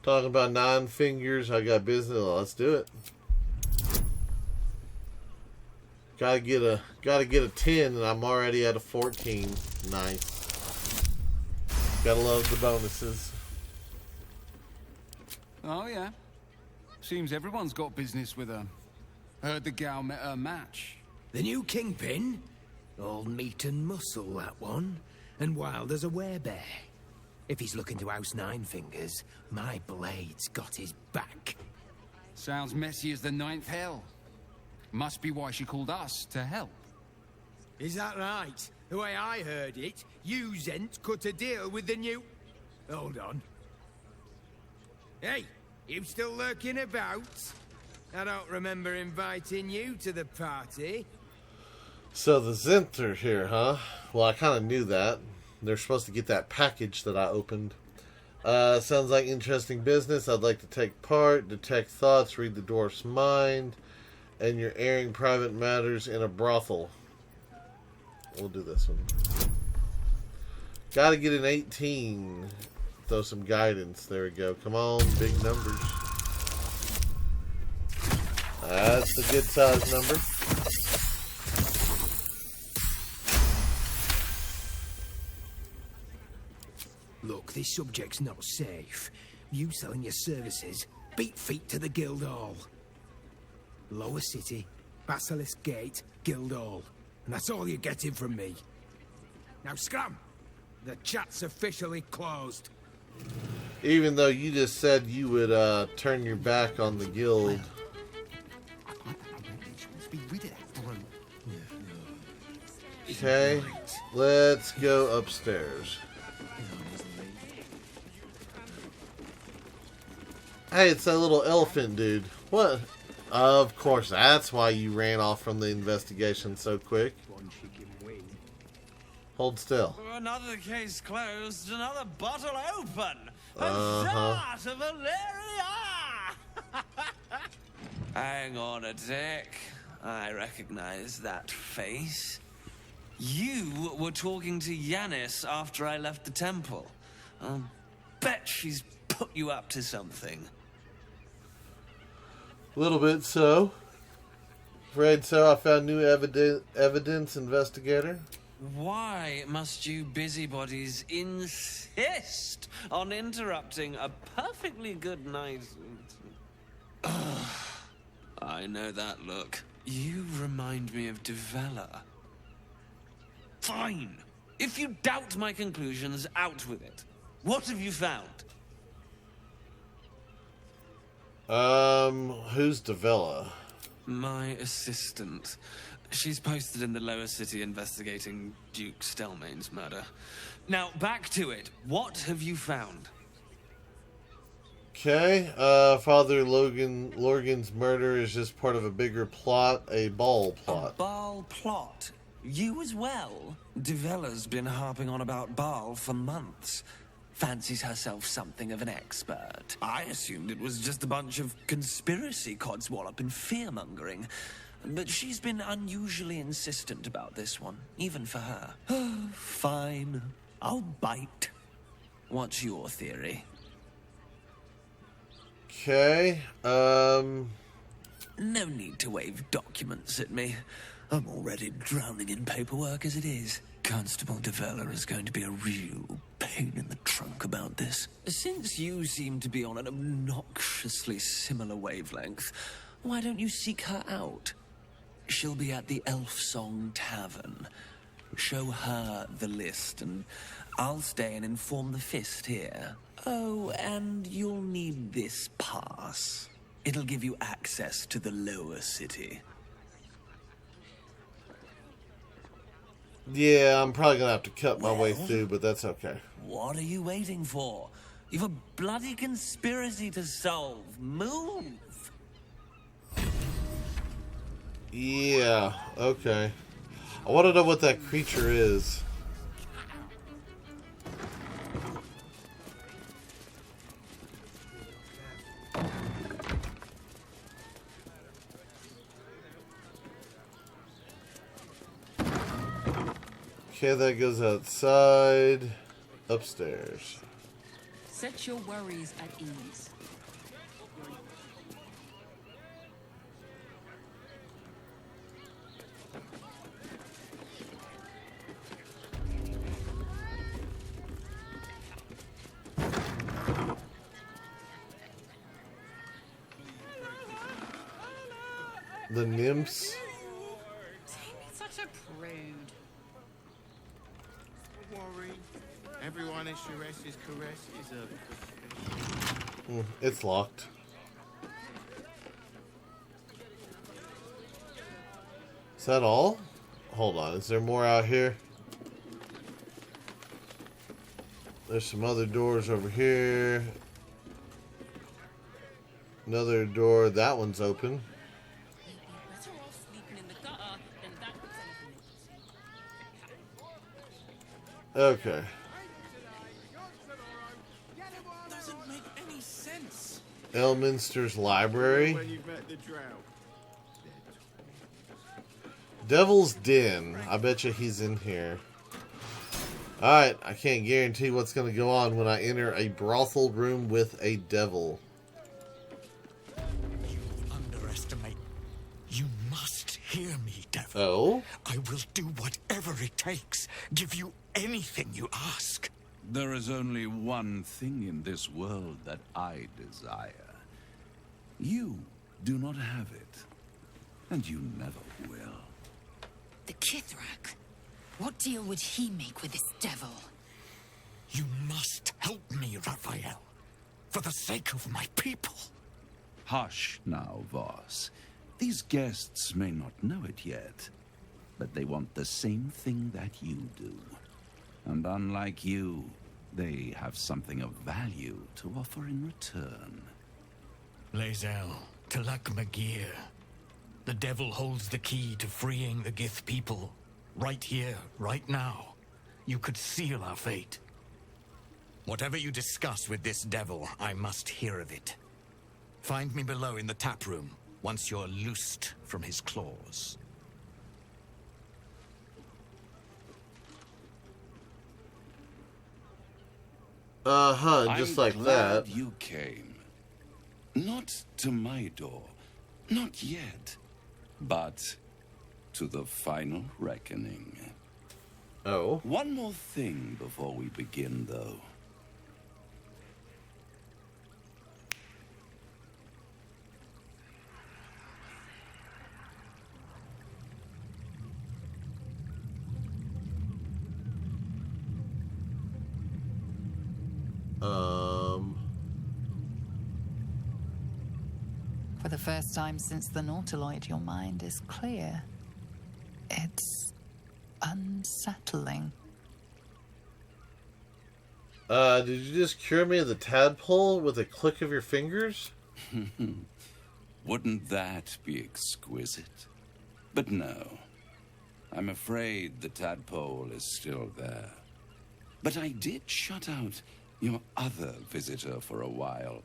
Talking about Nine Fingers, I got business. Let's do it. Gotta get a 10, and I'm already at a 14. Nice. Gotta love the bonuses. Oh, yeah. Seems everyone's got business with her. Heard the gal met her match. The new kingpin? All meat and muscle, that one. And wild as a werebear. If he's looking to oust Nine Fingers, my blade's got his back. Sounds messy as the ninth hell. Must be why she called us to help. Is that right? The way I heard it, you Zent cut a deal with the new... Hold on. Hey, you still lurking about? I don't remember inviting you to the party. So the Zenth are here, huh? Well, I kind of knew that. They're supposed to get that package that I opened. Sounds like interesting business. I'd like to take part, detect thoughts, read the dwarf's mind, and you're airing private matters in a brothel. We'll do this one. Gotta get an 18. Throw some guidance. There we go. Come on, big numbers. That's a good size number. Look, this subject's not safe. You selling your services, beat feet to the Guildhall. Lower City, Basilisk Gate, Guildhall. And that's all you're getting from me. Now scram! The chat's officially closed. Even though you just said you would turn your back on the guild. Okay, let's go upstairs. Hey, it's that little elephant dude. What? Of course, that's why you ran off from the investigation so quick. Hold still. Another case closed, another bottle open. A Uh-huh. shot of Valeria! Hang on a tick. I recognize that face. You were talking to Yanis after I left the temple. I'll bet she's put you up to something. A little bit so. Afraid so. I found new evidence, investigator. Why must you busybodies insist on interrupting a perfectly good night? I know that look. You remind me of Devella. Fine. If you doubt my conclusions, out with it. What have you found? Who's Devella? My assistant. She's posted in the lower city investigating Duke Stelmane's murder. Now, back to it. What have you found? Okay, Father Lorgan's murder is just part of a bigger plot, a Baal plot. A Baal plot? You as well? Devella's been harping on about Baal for months. Fancies herself something of an expert. I assumed it was just a bunch of conspiracy codswallop and fear-mongering. But she's been unusually insistent about this one, even for her. Fine. I'll bite. What's your theory? Okay, No need to wave documents at me. I'm already drowning in paperwork as it is. Constable Devella is going to be a real pain in the trunk about this. Since you seem to be on an obnoxiously similar wavelength, why don't you seek her out? She'll be at the Elf Song Tavern. Show her the list, and I'll stay and inform the Fist here. Oh, and you'll need this pass. It'll give you access to the lower city. Yeah, I'm probably gonna have to cut my way through, but that's okay. What are you waiting for? You've a bloody conspiracy to solve. Move! Yeah, okay. I want to know what that creature is. Okay, that goes outside. Upstairs. Set your worries at ease. The nymphs. Such a prude. Don't worry. Everyone is Shares's caress is a... It's locked. Is that all? Hold on, is there more out here? There's some other doors over here. Another door, that one's open. Better off sleeping in the gutter than that. Okay. Doesn't make any sense. Elminster's library. When you've met the drought. Devil's Den. I bet you he's in here. Alright, I can't guarantee what's going to go on when I enter a brothel room with a devil. You underestimate. You must hear me, devil. Oh? I will do whatever it takes. Give you anything you ask. There is only one thing in this world that I desire. You do not have it. And you never will. The Kithrak. What deal would he make with this devil? You must help me, Raphael. For the sake of my people. Hush now, Voss. These guests may not know it yet, but they want the same thing that you do. And unlike you, they have something of value to offer in return. Lae'zel, Talak Magir. The devil holds the key to freeing the Gith people. Right here, right now. You could seal our fate. Whatever you discuss with this devil, I must hear of it. Find me below in the tap room, once you're loosed from his claws. just I'm like glad that. you came. Not to my door, not yet, but to the final reckoning. Oh. One more thing before we begin, though. For the first time since the Nautiloid, your mind is clear. It's unsettling. Did you just cure me of the tadpole with a click of your fingers? Wouldn't that be exquisite? But no. I'm afraid the tadpole is still there. But I did shut out your other visitor for a while,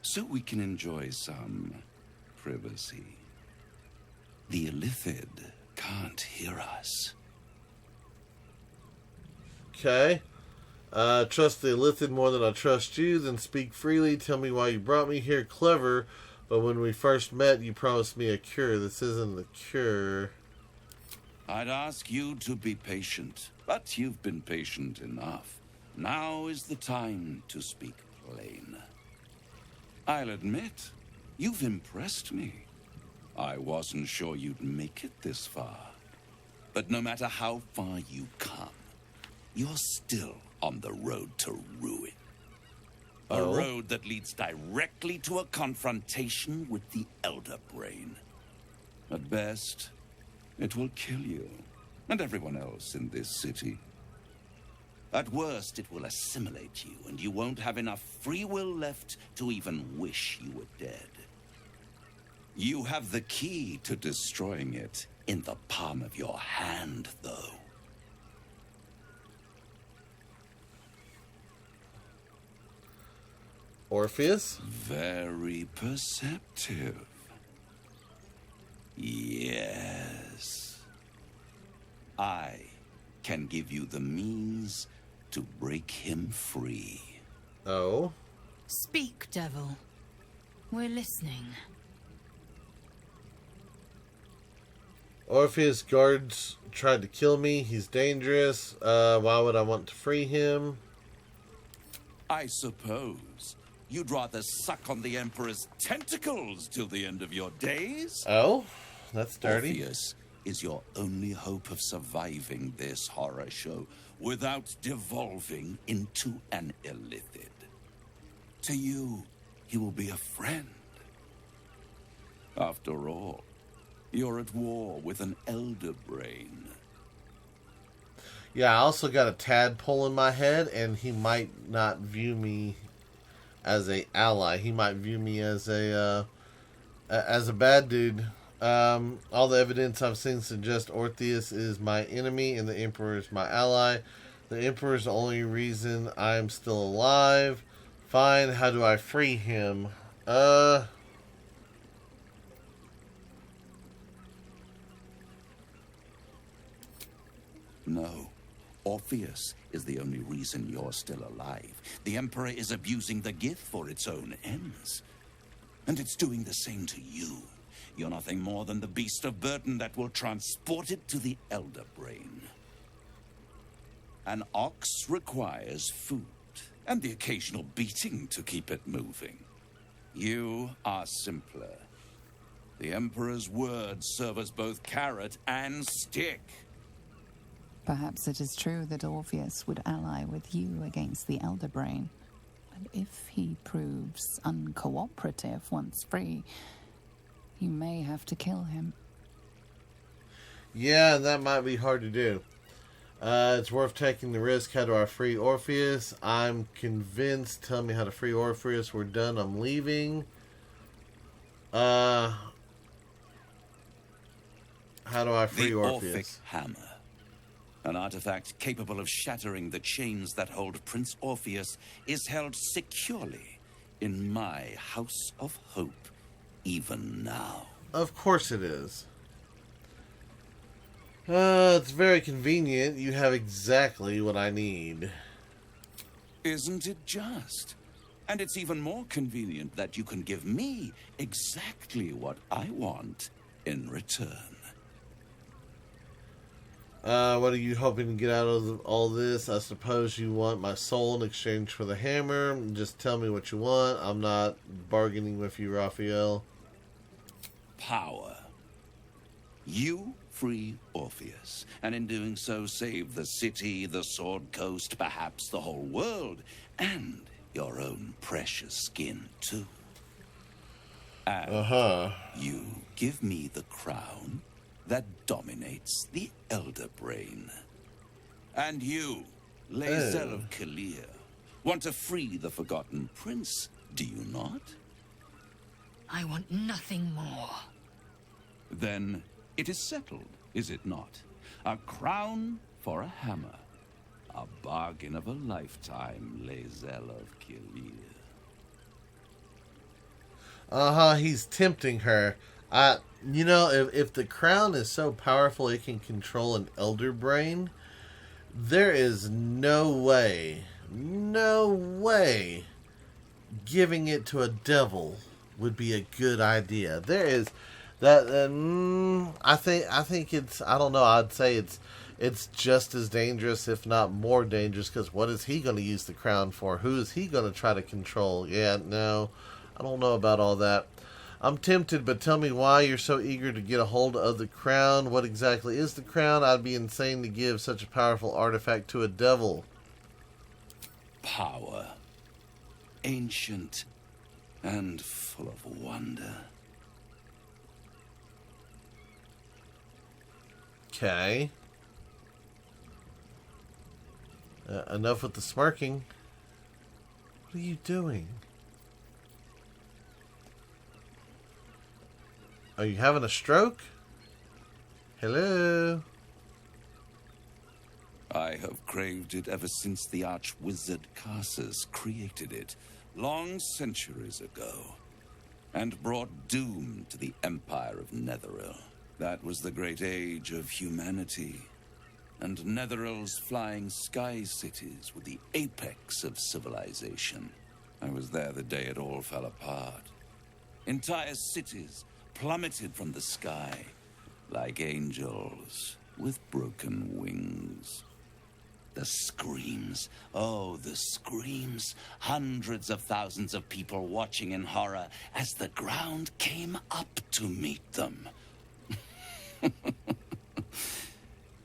so we can enjoy some privacy. The Illithid can't hear us. Okay. Trust the Illithid more than I trust you, then speak freely. Tell me why you brought me here. Clever, but when we first met, you promised me a cure. This isn't the cure. I'd ask you to be patient, but you've been patient enough. Now is the time to speak plain. I'll admit, you've impressed me. I wasn't sure you'd make it this far. But no matter how far you come, you're still on the road to ruin. A road that leads directly to a confrontation with the Elder Brain. At best, it will kill you, and everyone else in this city. At worst, it will assimilate you, and you won't have enough free will left to even wish you were dead. You have the key to destroying it in the palm of your hand, though. Orpheus? Very perceptive. Yes. I can give you the means to break him free. Oh? Speak, devil. We're listening. Orpheus' guards tried to kill me. He's dangerous. Why would I want to free him? I suppose you'd rather suck on the Emperor's tentacles till the end of your days? Oh? That's dirty. Orpheus is your only hope of surviving this horror show without devolving into an Illithid. To you, he will be a friend. After all, you're at war with an Elder Brain. Yeah, I also got a tadpole in my head, and he might not view me as a ally. He might view me as a bad dude. All the evidence I've seen suggests Orpheus is my enemy and the Emperor is my ally. The Emperor is the only reason I'm still alive. Fine, how do I free him? No. Orpheus is the only reason you're still alive. The Emperor is abusing the gift for its own ends. And it's doing the same to you. You're nothing more than the beast of burden that will transport it to the Elder Brain. An ox requires food, and the occasional beating to keep it moving. You are simpler. The Emperor's words serve as both carrot and stick. Perhaps it is true that Orpheus would ally with you against the Elder Brain. But if he proves uncooperative once free, you may have to kill him. Yeah, that might be hard to do. It's worth taking the risk. How do I free Orpheus? I'm convinced. Tell me how to free Orpheus. We're done. I'm leaving. How do I free Orpheus? The Orphic Hammer. An artifact capable of shattering the chains that hold Prince Orpheus is held securely in my House of Hope, even now. Of course it is. It's very convenient. You have exactly what I need. Isn't it just? And it's even more convenient that you can give me exactly what I want in return. What are you hoping to get out of all this? I suppose you want my soul in exchange for the hammer. Just tell me what you want. I'm not bargaining with you, Raphael. Power. You free Orpheus, and in doing so save the city, the Sword Coast, perhaps the whole world, and your own precious skin, too. And you give me the crown that dominates the Elder Brain. And you, Lae'zel of Kalir, want to free the Forgotten Prince, do you not? I want nothing more. Then it is settled, is it not? A crown for a hammer. A bargain of a lifetime, Lae'zel of Kalir. He's tempting her. You know, if the crown is so powerful it can control an elder brain, there is no way giving it to a devil would be a good idea. There is that. I think it's. I don't know. I'd say it's just as dangerous, if not more dangerous. Because what is he going to use the crown for? Who is he going to try to control? Yeah, no, I don't know about all that. I'm tempted, but tell me why you're so eager to get a hold of the crown. What exactly is the crown? I'd be insane to give such a powerful artifact to a devil. Power. Ancient and full of wonder. Okay. Enough with the smirking. What are you doing? Are you having a stroke? Hello? I have craved it ever since the arch-wizard Karsus created it, long centuries ago, and brought doom to the Empire of Netheril. That was the great age of humanity, and Netheril's flying sky cities were the apex of civilization. I was there the day it all fell apart. Entire cities plummeted from the sky like angels with broken wings. The screams, oh, the screams. Hundreds of thousands of people watching in horror as the ground came up to meet them.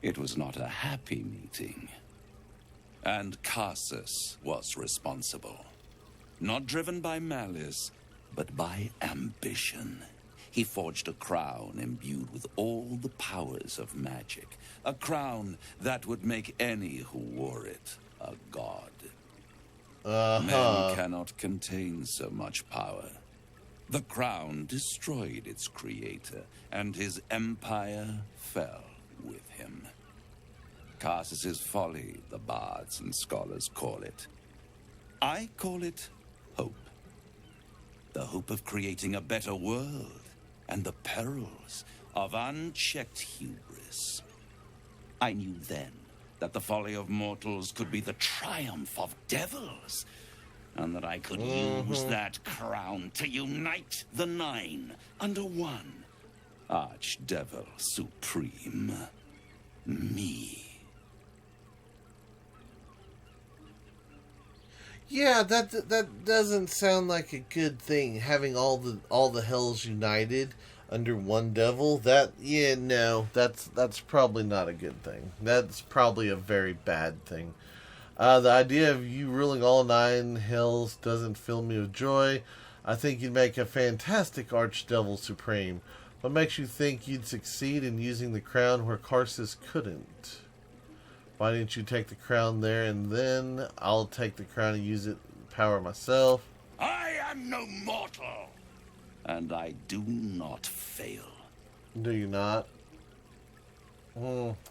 It was not a happy meeting. And Karsus was responsible. Not driven by malice, but by ambition. He forged a crown imbued with all the powers of magic. A crown that would make any who wore it a god. Men cannot contain so much power. The crown destroyed its creator, and his empire fell with him. Karsus's folly, the bards and scholars call it. I call it hope. The hope of creating a better world, and the perils of unchecked hubris. I knew then that the folly of mortals could be the triumph of devils, and that I could use that crown to unite the Nine under one Archdevil Supreme. Me. Yeah, that doesn't sound like a good thing. Having all the hells united under one devil. That's probably not a good thing. That's probably a very bad thing. The idea of you ruling all 9 hells doesn't fill me with joy. I think you'd make a fantastic Archdevil Supreme. What makes you think you'd succeed in using the crown where Karsus couldn't? Why didn't you take the crown there, and then I'll take the crown and use it to power myself? I am no mortal, and I do not fail. Do you not?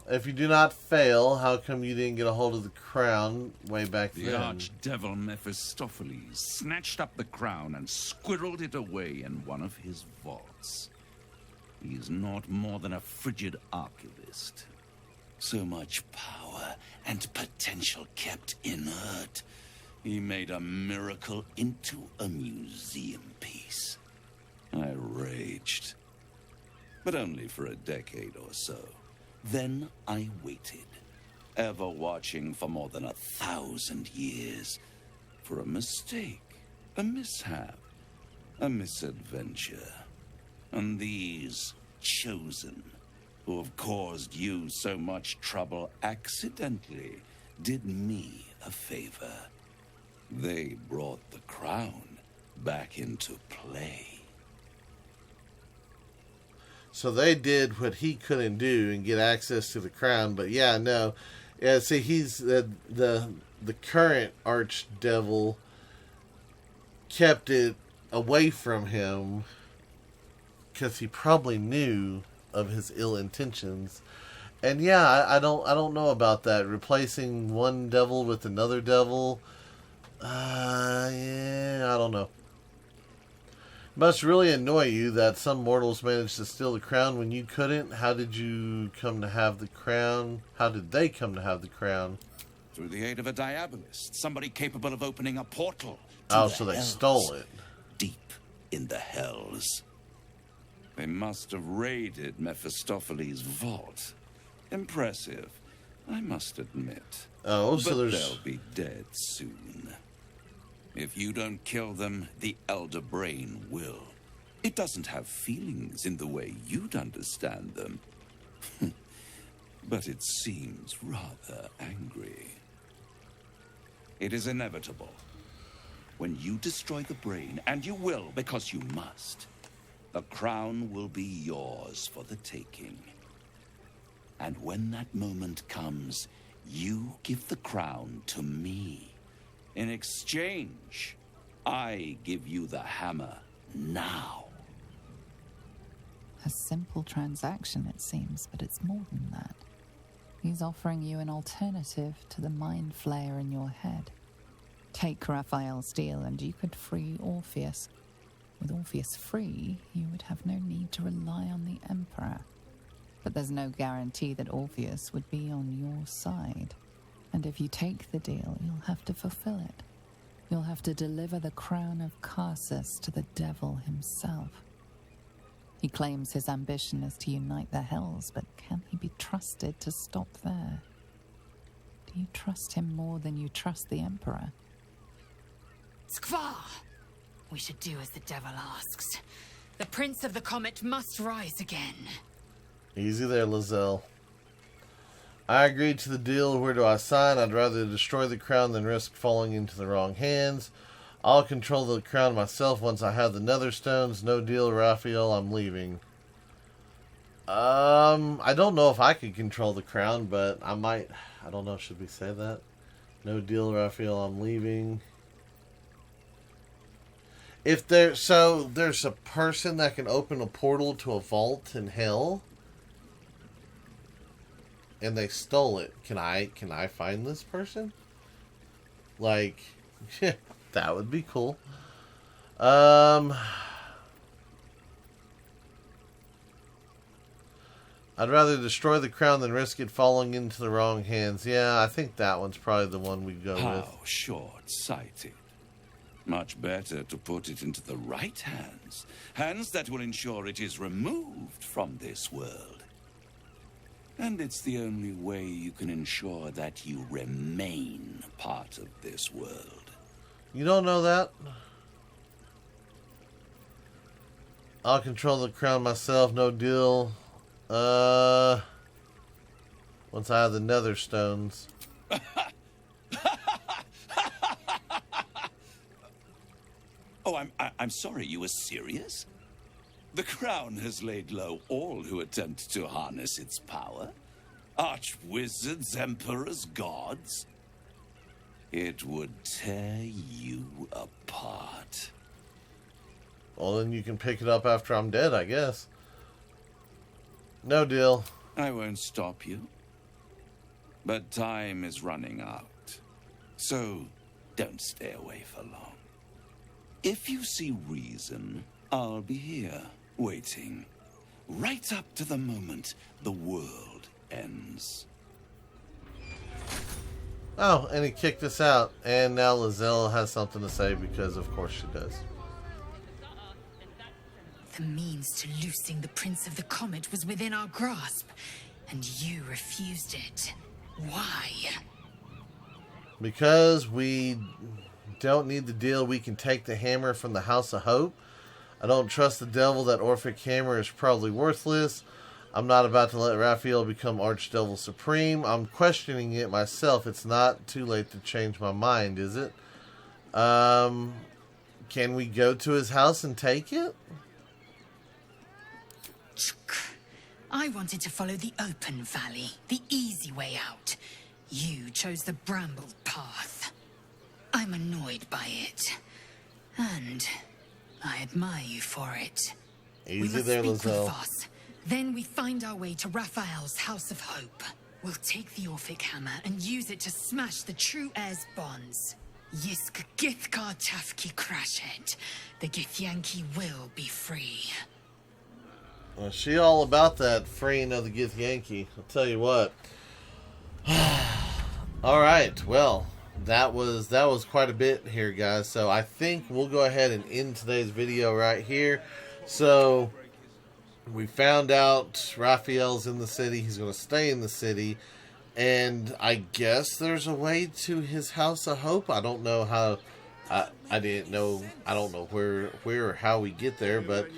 If you do not fail, how come you didn't get a hold of the crown way back then? The archdevil Mephistopheles snatched up the crown and squirreled it away in one of his vaults. He is not more than a frigid archivist. So much power and potential kept inert. He made a miracle into a museum piece. I raged. But only for a decade or so. Then I waited, ever watching for more than 1,000 years, for a mistake, a mishap, a misadventure. And these chosen, who have caused you so much trouble accidentally, did me a favor. They brought the crown back into play. So they did what he couldn't do and get access to the crown. But yeah, no. Yeah, see, he's the current archdevil kept it away from him because he probably knew of his ill intentions. And yeah, I don't know about that. Replacing one devil with another devil. Yeah, I don't know. Must really annoy you that some mortals managed to steal the crown when you couldn't. How did you come to have the crown? How did they come to have the crown? Through the aid of a diabolist, somebody capable of opening a portal to Oh, the so they hells, stole it. deep in the hells. They must have raided Mephistopheles' vault. Impressive, I must admit. Oh, so but there's... they'll be dead soon. If you don't kill them, the Elder Brain will. It doesn't have feelings in the way you'd understand them. But it seems rather angry. It is inevitable. When you destroy the brain, and you will because you must, the crown will be yours for the taking. And when that moment comes, you give the crown to me. In exchange, I give you the hammer now. A simple transaction, it seems, but it's more than that. He's offering you an alternative to the mind flayer in your head. Take Raphael's deal and you could free Orpheus. With Orpheus free, you would have no need to rely on the Emperor. But there's no guarantee that Orpheus would be on your side. And if you take the deal, you'll have to fulfill it. You'll have to deliver the crown of Carsus to the devil himself. He claims his ambition is to unite the hells, but can he be trusted to stop there? Do you trust him more than you trust the Emperor? Skvar! We should do as the devil asks. The Prince of the Comet must rise again. Easy there, Lizelle. I agreed to the deal. Where do I sign? I'd rather destroy the crown than risk falling into the wrong hands. I'll control the crown myself once I have the Netherstones. No deal, Raphael. I'm leaving. I don't know if I could control the crown, but I might. I don't know. Should we say that? No deal, Raphael. I'm leaving. If there's a person that can open a portal to a vault in hell, and they stole it. Can I find this person? Like, that would be cool. I'd rather destroy the crown than risk it falling into the wrong hands. Yeah, I think that one's probably the one we go with. How short-sighted. Much better to put it into the right hands. Hands that will ensure it is removed from this world. And it's the only way you can ensure that you remain part of this world. You don't know that? I'll control the crown myself, no deal. Once I have the Netherstones. Oh, I'm sorry, you were serious? The crown has laid low all who attempt to harness its power. Archwizards, emperors, gods. It would tear you apart. Well, then you can pick it up after I'm dead, I guess. No deal. I won't stop you. But time is running out. So, don't stay away for long. If you see reason, I'll be here, waiting. Right up to the moment the world ends. Oh, and he kicked us out. And now Lizelle has something to say because of course she does. The means to loosing the Prince of the Comet was within our grasp, and you refused it. Why? Because we don't need the deal. We can take the hammer from the House of Hope. I don't trust the devil. That Orphic hammer is probably worthless. I'm not about to let Raphael become Archdevil Supreme. I'm questioning it myself. It's not too late to change my mind, is it? Can we go to his house and take it? I wanted to follow the open valley, the easy way out. You chose the brambled path. I'm annoyed by it. And I admire you for it. Easy there, Lizelle. Voss. Then we find our way to Raphael's House of Hope. We'll take the Orphic hammer and use it to smash the true heir's bonds. Yisk Githkar Tafki Crashet. The Githyanki will be free. Well, she all about that freeing of the Githyanki. I'll tell you what. Alright, well, that was quite a bit here, guys. So I think we'll go ahead and end today's video right here. So we found out Raphael's in the city. He's going to stay in the city. And I guess there's a way to his House of Hope. I don't know how. I didn't know. I don't know where or how we get there. But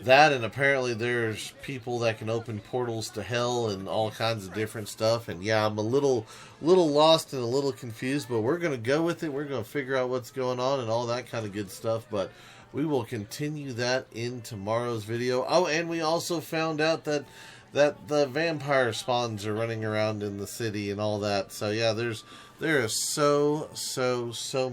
that, and apparently there's people that can open portals to hell and all kinds of different stuff. And yeah, I'm a little lost and a little confused. But we're going to go with it. We're going to figure out what's going on and all that kind of good stuff. But we will continue that in tomorrow's video. Oh, and we also found out that the vampire spawns are running around in the city and all that. So yeah, there is so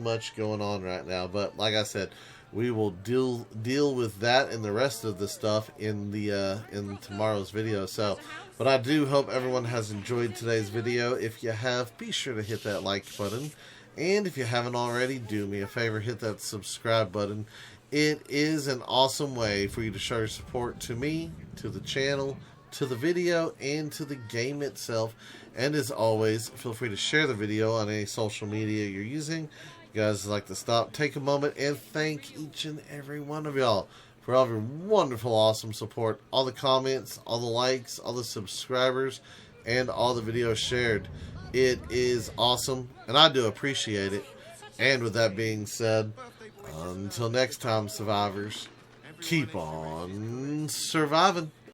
much going on right now. But like I said, we will deal with that and the rest of the stuff in tomorrow's video. So, but I do hope everyone has enjoyed today's video. If you have, be sure to hit that like button. And if you haven't already, do me a favor, hit that subscribe button. It is an awesome way for you to show your support to me, to the channel, to the video, and to the game itself. And as always, feel free to share the video on any social media you're using. If you guys like to stop, take a moment, and thank each and every one of y'all for all of your wonderful, awesome support. All the comments, all the likes, all the subscribers, and all the videos shared. It is awesome, and I do appreciate it. And with that being said, until next time, survivors, keep on surviving.